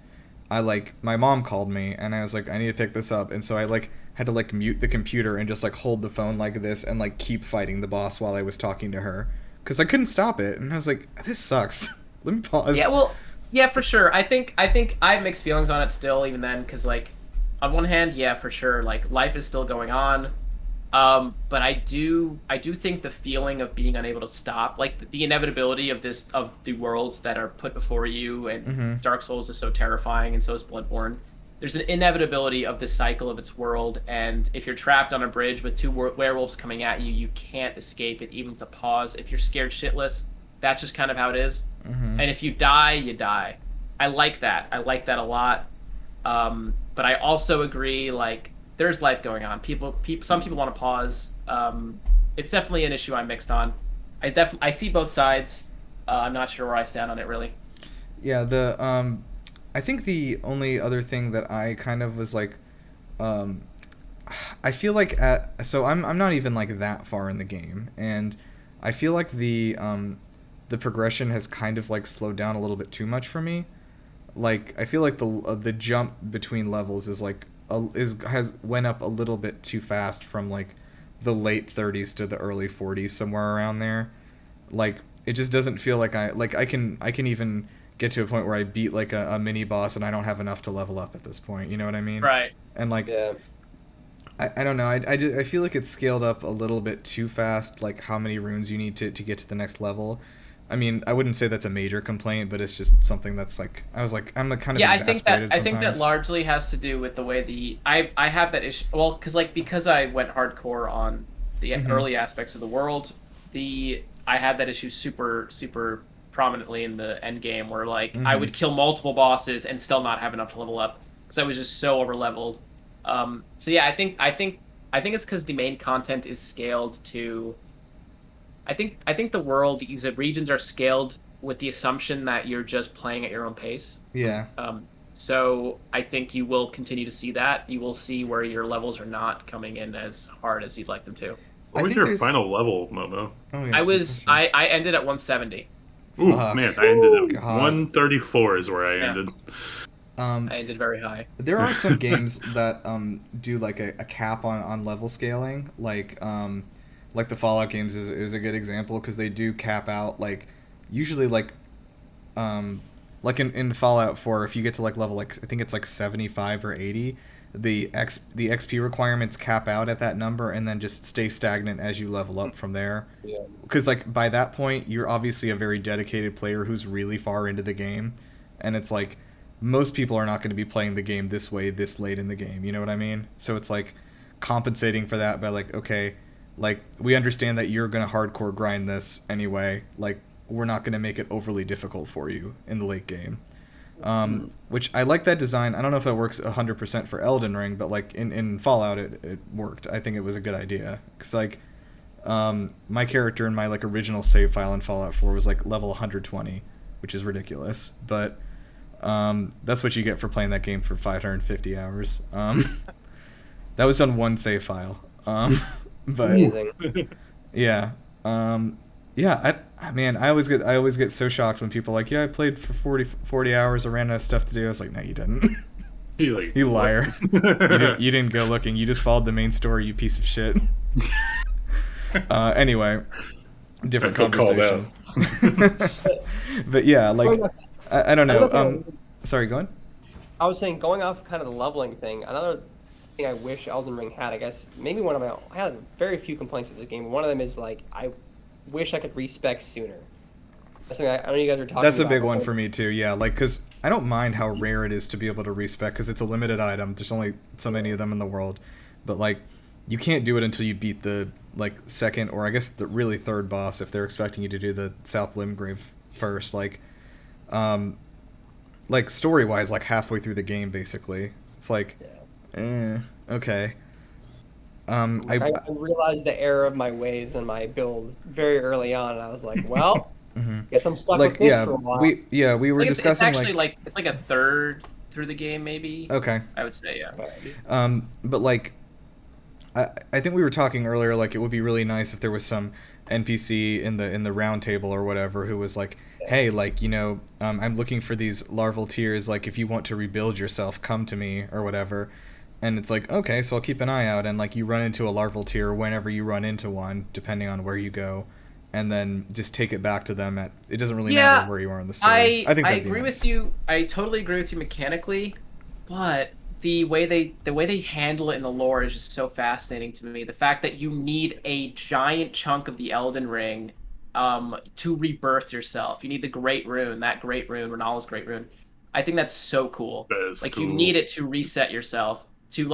my mom called me, and I was like, I need to pick this up, and so I like had to like mute the computer and just like hold the phone like this and like keep fighting the boss while I was talking to her because I couldn't stop it, and I was like, this sucks. Let me pause. Yeah, well, yeah, for sure. I think I have mixed feelings on it still, even then, because like. On one hand, yeah, for sure, like life is still going on, but I do think the feeling of being unable to stop, like the inevitability of the worlds that are put before you, and Dark Souls is so terrifying, and so is Bloodborne. There's an inevitability of the cycle of its world, and if you're trapped on a bridge with two werewolves coming at you, you can't escape it, even with a pause. If you're scared shitless, that's just kind of how it is. And if you die, you die. I like that. I like that a lot. But I also agree, like, there's life going on. Some people want to pause. It's definitely an issue I'm mixed on. I see both sides. I'm not sure where I stand on it, really. Yeah, I think the only other thing that I kind of was like, I feel like so I'm not even like that far in the game, and I feel like the progression has kind of like slowed down a little bit too much for me. Like I feel like the jump between levels is like has went up a little bit too fast from like the late 30s to the early 40s, somewhere around there. Like it just doesn't feel like I can even get to a point where I beat like a mini boss and I don't have enough to level up at this point. You know what I mean? Right. And like I don't know. I feel like it's scaled up a little bit too fast. Like how many runes you need to get to the next level. I mean, I wouldn't say that's a major complaint, but it's just something that's like I'm like kind of exasperated I think that largely has to do with the way I have that issue. Well, because I went hardcore on the early aspects of the world, I had that issue super prominently in the end game where like I would kill multiple bosses and still not have enough to level up because I was just so over leveled. So yeah, I think it's because the main content is scaled to. I think the world, these regions are scaled with the assumption that you're just playing at your own pace. Yeah. So I think you will continue to see that. You will see where your levels are not coming in as hard as you'd like them to. What was your final level, Momo? Oh, yeah, I ended at 170. Ooh, man, I ended at 134 is where I ended. Um, I ended very high. there are some games that do like a cap on level scaling, like the Fallout games is a good example because they do cap out like usually um like in Fallout 4 if you get to like level like I think it's like 75 or 80 the XP requirements cap out at that number and then just stay stagnant as you level up from there. Yeah. Because like by that point you're obviously a very dedicated player who's really far into the game, and it's like most people are not going to be playing the game this way this late in the game, you know what I mean? So it's like compensating for that by like, okay, like we understand that you're going to hardcore grind this anyway, like we're not going to make it overly difficult for you in the late game. Which I like that design. I don't know if that works 100% for Elden Ring, but like in Fallout it worked. I think it was a good idea because like my character in my like original save file in Fallout 4 was like level 120, which is ridiculous, but that's what you get for playing that game for 550 hours. That was on one save file. But Amazing. yeah. Yeah, I always get so shocked when people are like, yeah, I played for 40 hours, I ran out of stuff to do. I was like, no, you didn't. You liar. You didn't go looking. You just followed the main story, you piece of shit. Anyway, different conversation. But yeah, like I don't know. Sorry, go on. I was saying, going off kind of the leveling thing, another thing I wish Elden Ring had, I guess, maybe I had very few complaints with the game. One of them is, like, I wish I could respec sooner. That's something I know you guys were talking about. That's a big one for me, too, yeah. Like, because I don't mind how rare it is to be able to respec, because it's a limited item. There's only so many of them in the world. But, like, you can't do it until you beat the, like, second, or I guess the really third boss, if they're expecting you to do the South Limgrave first. Like story-wise, like halfway through the game, basically. It's like, okay. I realized the error of my ways and my build very early on, and I was like, well, guess I'm stuck with this for a while. We were discussing it's actually it's like a third through the game, maybe. Okay. I would say, yeah. But like, I think we were talking earlier, like it would be really nice if there was some NPC in the round table or whatever who was like, hey, like, you know, I'm looking for these larval tears, like if you want to rebuild yourself, come to me or whatever. And it's like, okay, so I'll keep an eye out, and like you run into a larval tear whenever you run into one, depending on where you go, and then just take it back to them it doesn't really matter where you are in the story. I think I agree with you. I totally agree with you mechanically, but the way they handle it in the lore is just so fascinating to me. The fact that you need a giant chunk of the Elden Ring to rebirth yourself. You need the Great Rune, Renala's Great Rune. I think that's so cool. That is like cool. You need it to reset yourself, to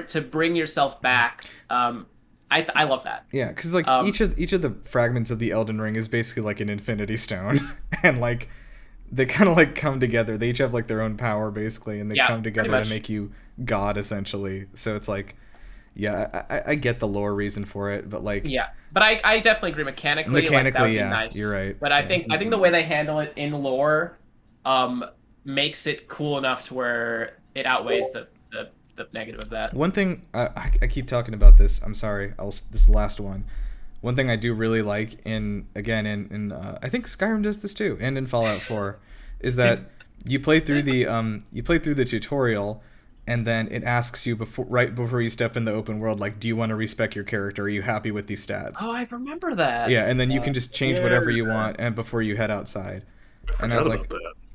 to bring yourself back. I love that. Yeah, because like each of the fragments of the Elden Ring is basically like an Infinity Stone, and like they kind of like come together. They each have like their own power basically, and they come together to make you God essentially. So it's like, yeah, I get the lore reason for it, but like but I definitely agree mechanically. Like, that would be nice. You're right. But I think the way they handle it in lore, makes it cool enough to where it outweighs the negative of that. One thing I keep talking about this. I'm sorry. This is the last one. One thing I do really like in I think Skyrim does this too, and in Fallout 4, is that you play through the tutorial, and then it asks you right before you step in the open world, like, do you want to respec your character? Are you happy with these stats? Oh, I remember that. Yeah, and then you can just change whatever you want, and before you head outside. And I was like,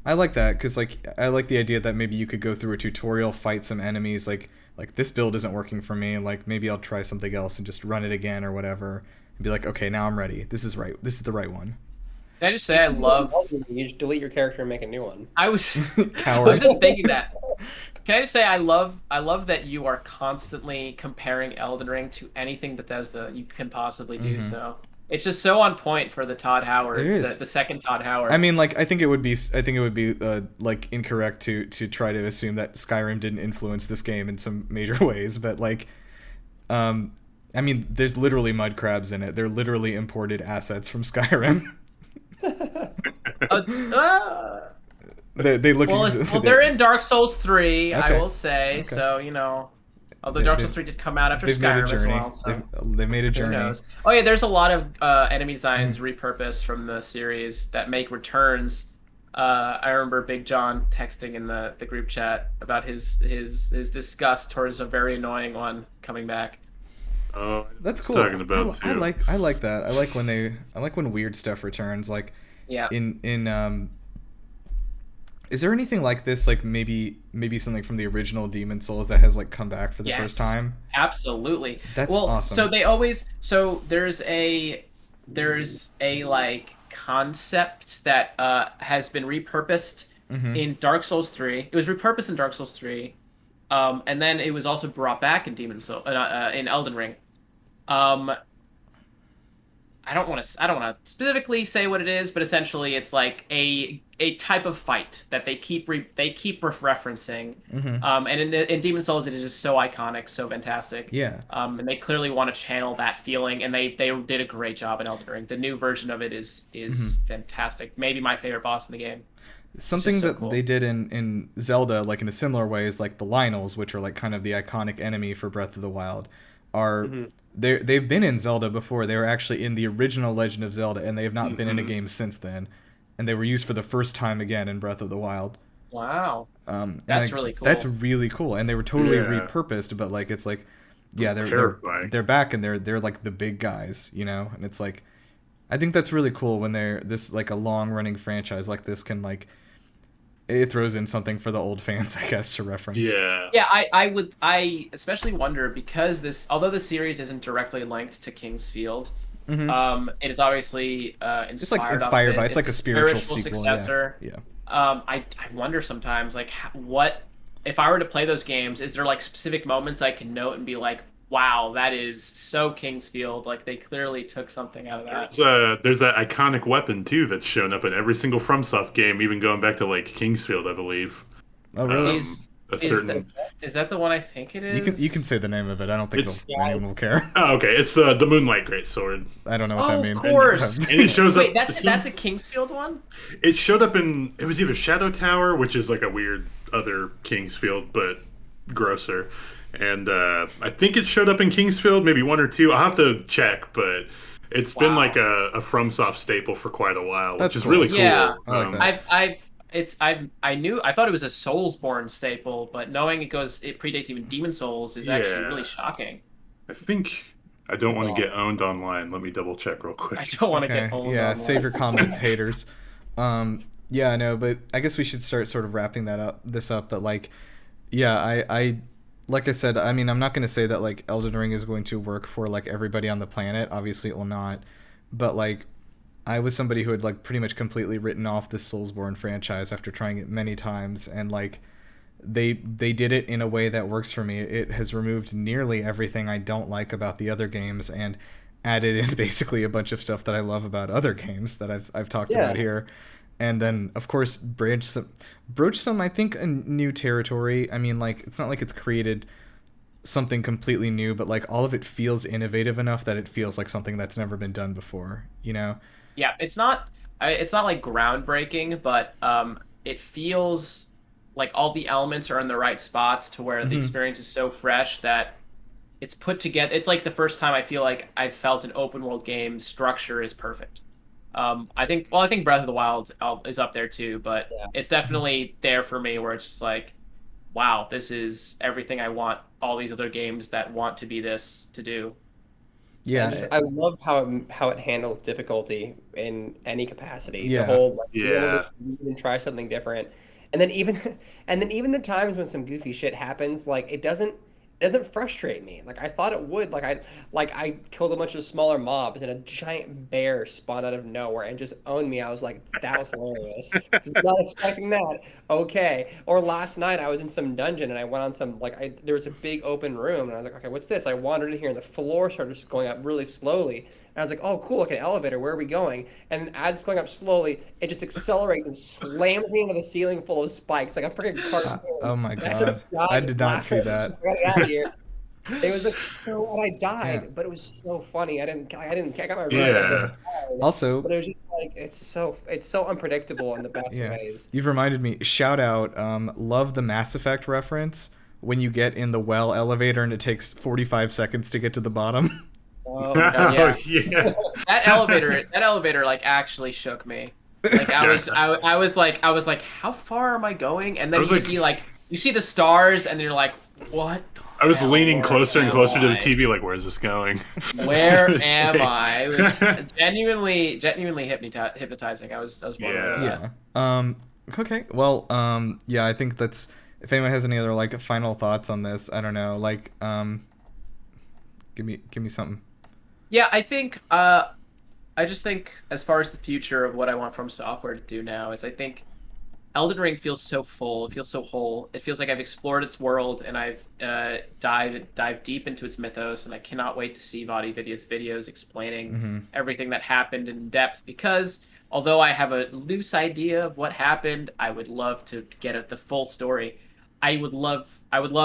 I like that because like I like the idea that maybe you could go through a tutorial, fight some enemies, like this build isn't working for me, like maybe I'll try something else and just run it again or whatever, and be like, okay, now I'm ready. This is right. This is the right one. Can I just say I love? You just delete your character and make a new one. I was Coward. I was just thinking that. Can I just say I love that you are constantly comparing Elden Ring to anything Bethesda you can possibly do. So it's just so on point for the Todd Howard, the second Todd Howard. I mean, like I think it would be like incorrect to try to assume that Skyrim didn't influence this game in some major ways, but like, I mean, there's literally mud crabs in it. They're literally imported assets from Skyrim. They look. Well, they're in Dark Souls 3, Okay. I will say. Okay. So you know, although Dark Souls 3 did come out after Skyrim as well. So they made a journey. Who knows? Oh yeah, there's a lot of enemy designs repurposed from the series that make returns I remember Big John texting in the group chat about his disgust towards a very annoying one coming back. Oh, That's I was cool. talking about I too. like that. I like when weird stuff returns. Like Yeah. in is there anything like this? Like maybe something from the original Demon Souls that has like come back for the first Yes. time? Absolutely. That's Well, awesome. so they always there's a like concept that has been repurposed Mm-hmm. in Dark Souls 3. It was repurposed in Dark Souls 3. And then it was also brought back in in Elden Ring. Um, I don't want to specifically say what it is, but essentially it's like a type of fight that they keep referencing. Mm-hmm. And in Demon Souls, it is just so iconic, so fantastic. Yeah. And they clearly want to channel that feeling, and they did a great job in Elden Ring. The new version of it is fantastic. Maybe my favorite boss in the game. Something so that cool. they did in Zelda, like in a similar way, is like the Lynels, which are like kind of the iconic enemy for Breath of the Wild, are they've been in Zelda before. They were actually in the original Legend of Zelda, and they have not been in a game since then. And they were used for the first time again in Breath of the Wild. Wow, And that's like, really cool. That's really cool, and they were totally Yeah. repurposed. But like it's like, yeah, Terrifying. they're back, and they're like the big guys, you know. And it's like, I think that's really cool when they're this like a long running franchise like this can like. It throws in something for the old fans, I guess, to reference. Yeah. Yeah, I especially wonder because although the series isn't directly linked to King's Field, it is obviously It's like inspired inspired off by. it. It's like a spiritual sequel. successor. Yeah. I wonder sometimes like what if I were to play those games, is there like specific moments I can note and be like, wow, that is so King's Field. Like they clearly took something out of that. There's that iconic weapon too that's shown up in every single FromSoft game, even going back to like Kingsfield, I believe. Oh really? Is that the one I think it is? You can say the name of it. I don't think anyone will care. Oh, okay. It's the Moonlight Greatsword. I don't know what that means. Of course. And it shows Wait, up. that's a Kingsfield one? It showed up in. It was either Shadow Tower, which is like a weird other Kingsfield, but grosser. And I think it showed up in Kingsfield, maybe one or two. I'll have to check, but it's been like a FromSoft staple for quite a while, That's which is cool. really cool. Yeah. I like that. I thought it was a Soulsborne staple, but knowing it predates even Demon Souls is actually Yeah. really shocking. I think I don't want to That's get owned online. Let me double check real quick. I don't want to Okay. get owned. Yeah. online. Save your comments, haters. Yeah, I know, but I guess we should start sort of wrapping this up. But like, yeah, I like I said, I mean, I'm not going to say that like Elden Ring is going to work for like everybody on the planet. Obviously, it will not. But like, I was somebody who had like pretty much completely written off this Soulsborne franchise after trying it many times, and like they did it in a way that works for me. It has removed nearly everything I don't like about the other games and added in basically a bunch of stuff that I love about other games that I've talked about here. And then of course broach some I think a new territory. I mean, like it's not like it's created something completely new, but like all of it feels innovative enough that it feels like something that's never been done before, you know? Yeah, it's not like groundbreaking, but it feels like all the elements are in the right spots to where the experience is so fresh that it's put together. It's like the first time I feel like I felt an open world game structure is perfect. I think Breath of the Wild is up there too, but it's definitely there for me where it's just like, wow, this is everything I want all these other games that want to be this to do. Yeah. I love how it handles difficulty in any capacity. Yeah. The whole Yeah. and try something different, and then even the times when some goofy shit happens, like it doesn't frustrate me. Like I thought it would. Like I killed a bunch of smaller mobs and a giant bear spawned out of nowhere and just owned me. I was like, that was hilarious. Not expecting that. Okay. Or last night I was in some dungeon and I went on some there was a big open room and I was like, okay, what's this? I wandered in here and the floor started just going up really slowly. And I was like, oh, cool, like an elevator. Where are we going? And as it's going up slowly, it just accelerates and slams me into the ceiling full of spikes, like a freaking cartoon. Oh my god. I did not see that. Get out of here. It was like so, and I died, but it was so funny. I got my revenge. Yeah. Also, but it was just like it's so unpredictable in the best ways. You've reminded me. Shout out. Love the Mass Effect reference when you get in the well elevator and it takes 45 seconds to get to the bottom. Oh, yeah. yeah. That elevator like actually shook me. Like Yeah. I was like, how far am I going? And I then was like, you see the stars, and then you're like, what I the was hell? leaning Where closer and am closer to the I? TV, like, where's this going? Where It's am like- I? It was genuinely hypnotizing. I was blown away with Yeah. that. Yeah. Okay. Well, yeah, I think that's if anyone has any other like final thoughts on this, I don't know. Like, give me something. Yeah, I just think as far as the future of what I want from software to do now is I think Elden Ring feels so full. It feels so whole. It feels like I've explored its world and I've dived deep into its mythos, and I cannot wait to see Vadi videos explaining Mm-hmm. everything that happened in depth. Because although I have a loose idea of what happened, I would love to get at the full story. I would love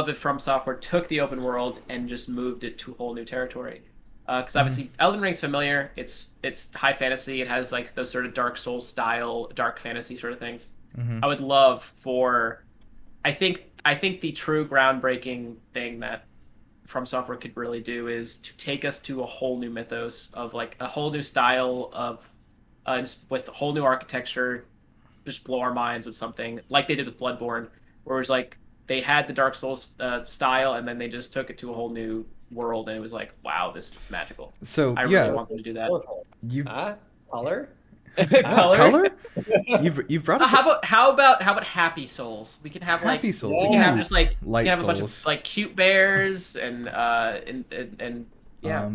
if From Software took the open world and just moved it to a whole new territory. Because obviously Elden Ring's familiar. It's high fantasy. It has like those sort of Dark Souls style, dark fantasy sort of things. Mm-hmm. I would love for I think the true groundbreaking thing that From Software could really do is to take us to a whole new mythos of like a whole new style of with a whole new architecture, just blow our minds with something like they did with Bloodborne, where it was like they had the Dark Souls style and then they just took it to a whole new world and it was like, wow, this is magical. So I yeah, really want them to do that. Colorful. you Color? color. You've brought up How about Happy Souls? We can have like Happy Souls. we can have just like Light we can have a bunch Souls. of like cute bears and yeah.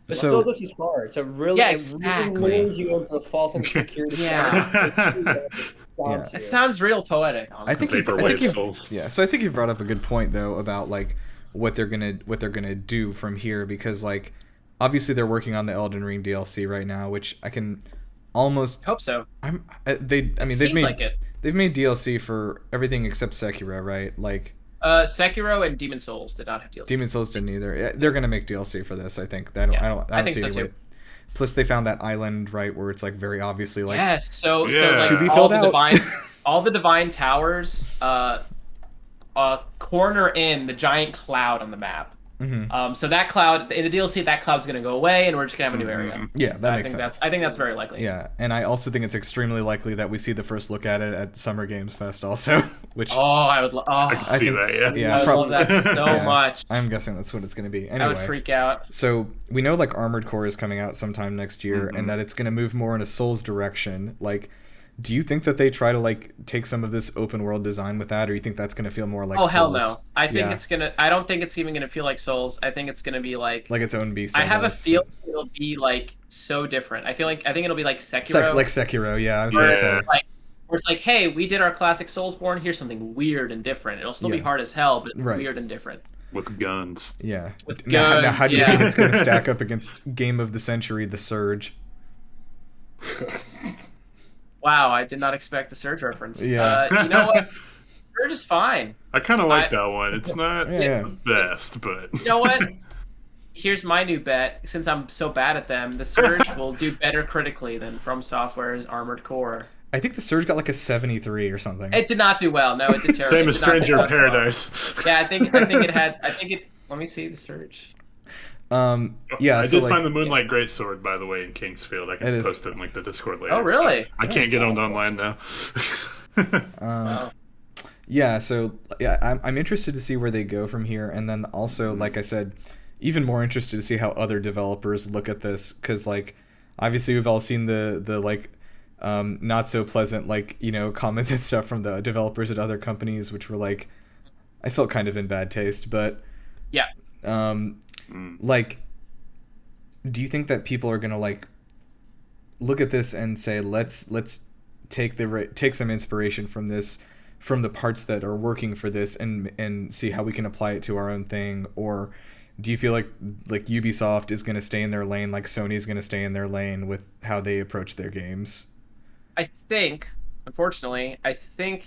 But So still, this is hard. So really, Yeah, it really exactly. lures you into the false insecurity. Yeah. Yeah. It sounds real poetic. I think I think Vaporwave you've, Souls. yeah. So I think you brought up a good point though about like what they're gonna do from here, because like obviously they're working on the Elden Ring DLC right now, which I can almost Hope so. I mean they've Seems made like it. they've made DLC for everything except Sekiro, right? Like Sekiro and Demon Souls did not have DLC. Demon Souls didn't either. Yeah, they're gonna make DLC for this, I think. I don't I think see so any way. too. Plus they found that island, right, where it's like very obviously like Yes, so Yeah. like To be all filled the out. divine towers corner in the giant cloud on the map. Mhm. So that cloud in the DLC, that cloud's gonna go away, and we're just gonna have a new area. Yeah, that I makes think sense. I think that's very likely. Yeah, and I also think it's extremely likely that we see the first look at it at Summer Games Fest also, which Oh, I would. I can I see think- that, yeah. yeah, I would prob- love that so yeah, much. I'm guessing that's what it's going to be. I would Anyway, freak out. so we know like Armored Core is coming out sometime next year, and that it's going to move more in a Souls direction. Like, do you think that they try to like take some of this open world design with that, or you think that's going to feel more like Oh hell Souls? no! I think Yeah. it's gonna. I don't think it's even gonna feel like Souls. I think it's gonna be like. Like its own beast. I have a guess, feeling but- it'll be like so different. I think it'll be like Sekiro. like Sekiro. Yeah, I was where going Yeah. to say. it's like where it's like, hey, we did our classic Soulsborne. Here's something weird and different. It'll still be Yeah. hard as hell, but Right. weird and different. With guns. Yeah. With Now, guns, how do you yeah. think it's going to stack up against Game of the Century, The Surge? Wow, I did not expect a Surge reference. Yeah. You know what? Surge is fine. I kind of like I- that one. It's not Yeah. the best, but... You know what? Here's my new bet. Since I'm so bad at them, the Surge will do better critically than From Software's Armored Core. I think The Surge got like a 73 or something. It did not do well. No, it did terrible. Same It as did not do Stranger in well. Paradise. Yeah, I think it had. Let me see the Surge. Yeah, I so, did like, find the Moonlight Greatsword, by the way, in Kingsfield. I It can is- post it in like the Discord later. Oh, really? I can't get on online now. Wow. Yeah, so yeah, I'm interested to see where they go from here, and then also, like I said, even more interested to see how other developers look at this, because like obviously we've all seen the like not so pleasant like comments and stuff from the developers at other companies, which were like I felt kind of in bad taste, but Yeah. like, do you think that people are gonna like look at this and say let's take some inspiration from this, from the parts that are working for this, and see how we can apply it to our own thing? Or do you feel like Ubisoft is going to stay in their lane, like Sony's going to stay in their lane with how they approach their games? I think, unfortunately,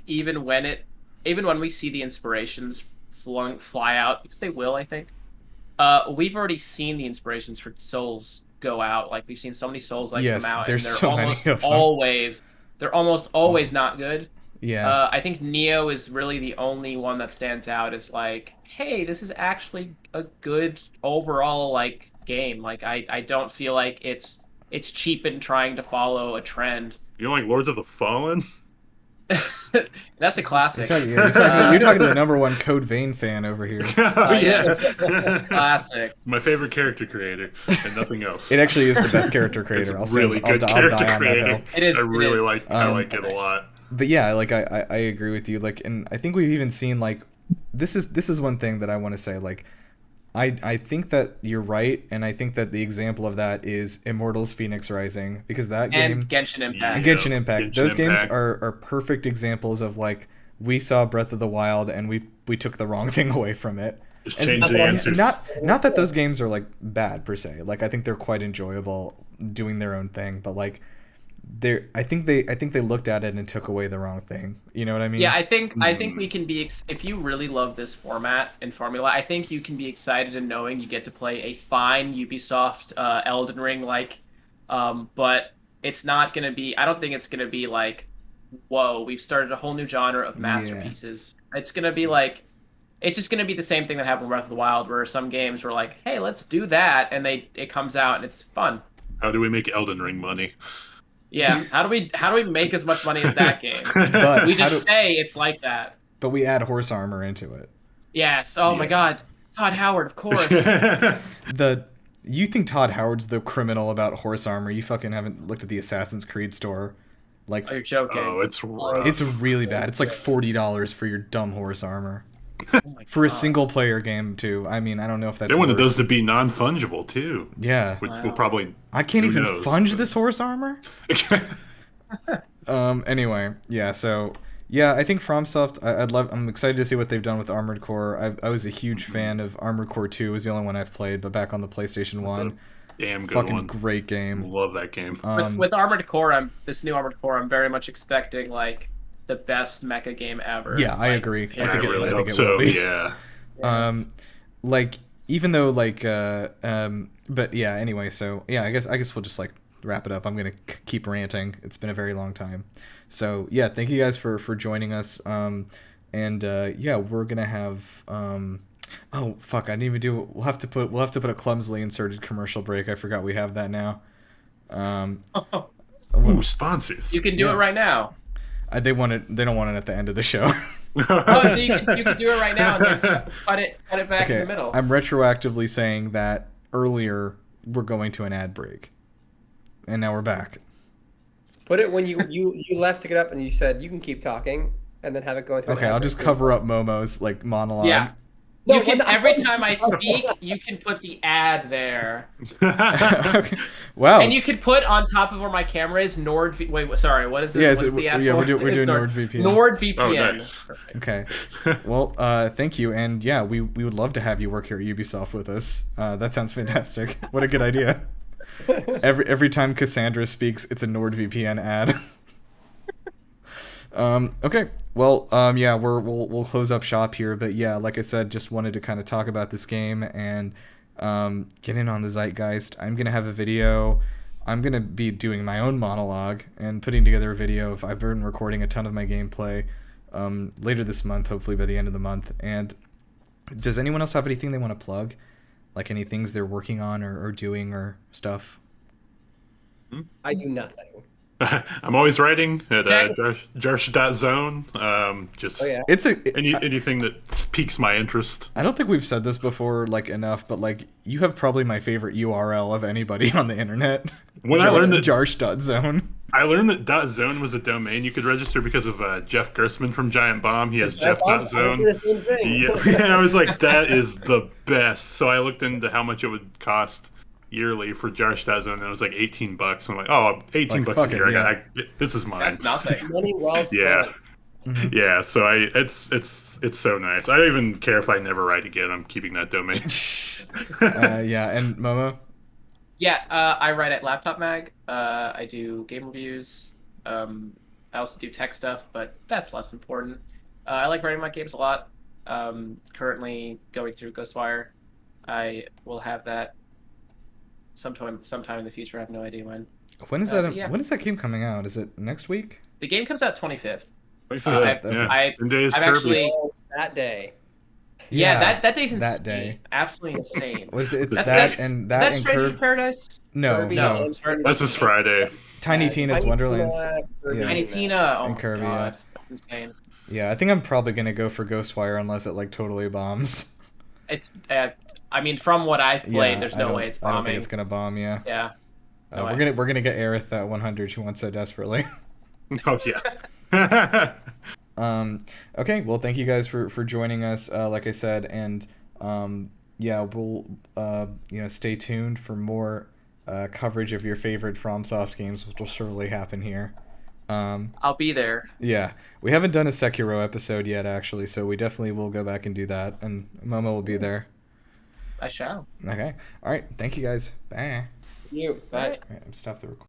even when we see the inspirations fly out, because they will, I think, we've already seen the inspirations for Souls go out. Like we've seen so many Souls Yes, come out, there's and so many of them. They're almost always not good. Yeah. I think Neo is really the only one that stands out as like, hey, this is actually a good overall like game. Like I don't feel like it's cheap in trying to follow a trend. You don't like Lords of the Fallen? That's a classic. You're talking to the number one Code Vein fan over here. Oh, Yes. Classic. My favorite character creator, and nothing else. It actually is the best character It's creator. a really good I'll character die on that creator. hill. It is. I really like. I Um, like it a lot. But yeah, like I agree with you. Like, and I think we've even seen like this is one thing that I want to say. Like, I think that you're right, and I think that the example of that is Immortals: Phoenix Rising, because that game And Genshin Impact. and Genshin Impact. Genshin Those games Impact. are perfect examples of like we saw Breath of the Wild and we took the wrong thing away from it. Just And change the answers. not that those games are like bad per se. Like I think they're quite enjoyable doing their own thing, but like I think they looked at it and took away the wrong thing. You know what I mean? Yeah, I think we can be if you really love this format and formula, I think you can be excited in knowing you get to play a fine Ubisoft Elden Ring like, but it's not gonna be. I don't think it's gonna be like, whoa, we've started a whole new genre of masterpieces. It's gonna be like, it's just gonna be the same thing that happened with Breath of the Wild, where some games were like, hey, let's do that, and it comes out and it's fun. How do we make Elden Ring money? Yeah, how do we make as much money as that game? But We just say it's like that. but we add horse armor into it. Yes. Oh my Yeah. God, Todd Howard, of course. You think Todd Howard's the criminal about horse armor? You fucking haven't looked at the Assassin's Creed store. Like Oh, you're joking. Oh, it's rough. it's really bad. It's like $40 for your dumb horse armor. Oh my For a God. single player game too. I mean, I don't know if that's They wanted worse. those to be non-fungible too, Yeah. which Wow. will probably. I can't who even knows, funge but- this horse armor. Anyway, yeah. So yeah, I think FromSoft. I'm excited to see what they've done with Armored Core. I was a huge fan of Armored Core 2. It was the only one I've played, but back on the PlayStation 1. Damn good Fucking one. great game. Love that game. With Armored Core, this new Armored Core, I'm very much expecting like the best mecha game ever. Yeah, I Like, agree. I period. I think it- really I hope think it so. will be. Yeah. Like even though like but yeah. Anyway, so yeah, I guess we'll just like wrap it up. I'm gonna keep ranting. It's been a very long time. So yeah, thank you guys for joining us. And yeah, we're gonna have oh fuck, I didn't even do. We'll have to put a clumsily inserted commercial break. I forgot we have that now. Ooh, sponsors. You can do Yeah. it right now. They want it. They don't want it at the end of the show. Oh, you can do it right now and then cut it back in Okay, the middle. I'm retroactively saying that earlier we're going to an ad break, and now we're back. Put it when you left to get up and you said you can keep talking and then have it go into. an Okay, ad I'll break. just cover up Momo's like monologue. Yeah. No, You can when- every time I speak, you can put the ad there, Okay. Wow. and you can put on top of where my camera is Wait, sorry, what is this? Yeah, What's is it- the ad yeah, for? we're doing It's NordVPN. NordVPN. Oh, nice. Okay. Well, thank you, and yeah, we would love to have you work here at Ubisoft with us. That sounds fantastic. What a good idea. Every time Cassandra speaks, it's a NordVPN ad. Okay. Well, yeah, we'll close up shop here, but yeah, like I said, just wanted to kind of talk about this game and get in on the zeitgeist. I'm gonna have a video. I'm gonna be doing my own monologue and putting together a video. I've been recording a ton of my gameplay later this month, hopefully by the end of the month. And does anyone else have anything they want to plug? Like any things they're working on or doing or stuff? I do nothing. I'm always writing at Jarsh.zone. Just Oh yeah. It's anything that piques my interest. I don't think we've said this before like enough, but like you have probably my favorite URL of anybody on the internet. When I learned that Jarsh.zone. I learned that .zone was a domain you could register because of Jeff Gersman from Giant Bomb. He has Jeff.zone. The same thing. Yeah, I was like, that is the best. So I looked into how much it would cost yearly for Jarsh.zone, and it was like $18. I'm like, oh, $18 fuck a year. it, yeah. This is mine. That's nothing. Money well spent. Yeah. Mm-hmm. Yeah, so it's so nice. I don't even care if I never write again. I'm keeping that domain. Yeah, and Momo. Yeah, I write at Laptop Mag. I do game reviews. I also do tech stuff, but that's less important. I like writing my games a lot. Currently going through Ghostwire. I will have that sometime in the future. I have no idea when. When is that? yeah. When is that game coming out? Is it next week? The game comes out 25th. Yeah. I've 10 days I've Kirby. actually- Oh, that day. Yeah, that day's insane. that day. Absolutely insane. Was it? It's That's and is that that and Stranger in Kirby. Paradise? No, Kirby no. and Stranger That's this Friday. Tiny Tina's Tiny Wonderlands. Tina, Kirby, Yeah. Tiny and Tina. Oh And my Kirby, god, that's insane. Yeah, I think I'm probably gonna go for Ghostwire unless it like totally bombs. It's. I mean, from what I've played, Yeah, there's I no don't. way it's I don't think bombing. it's gonna bomb. Yeah. Yeah. No We're way. gonna get Aerith that 100 she wants so desperately. Oh yeah. Okay, well, thank you guys for joining us. Like I said, and yeah, we'll stay tuned for more coverage of your favorite FromSoft games, which will surely happen here. I'll be there. Yeah, we haven't done a Sekiro episode yet, actually, so we definitely will go back and do that, and Momo will be there. I shall. Okay, all right, thank you guys. Bye. you. All right. All right, I'm stop the recording.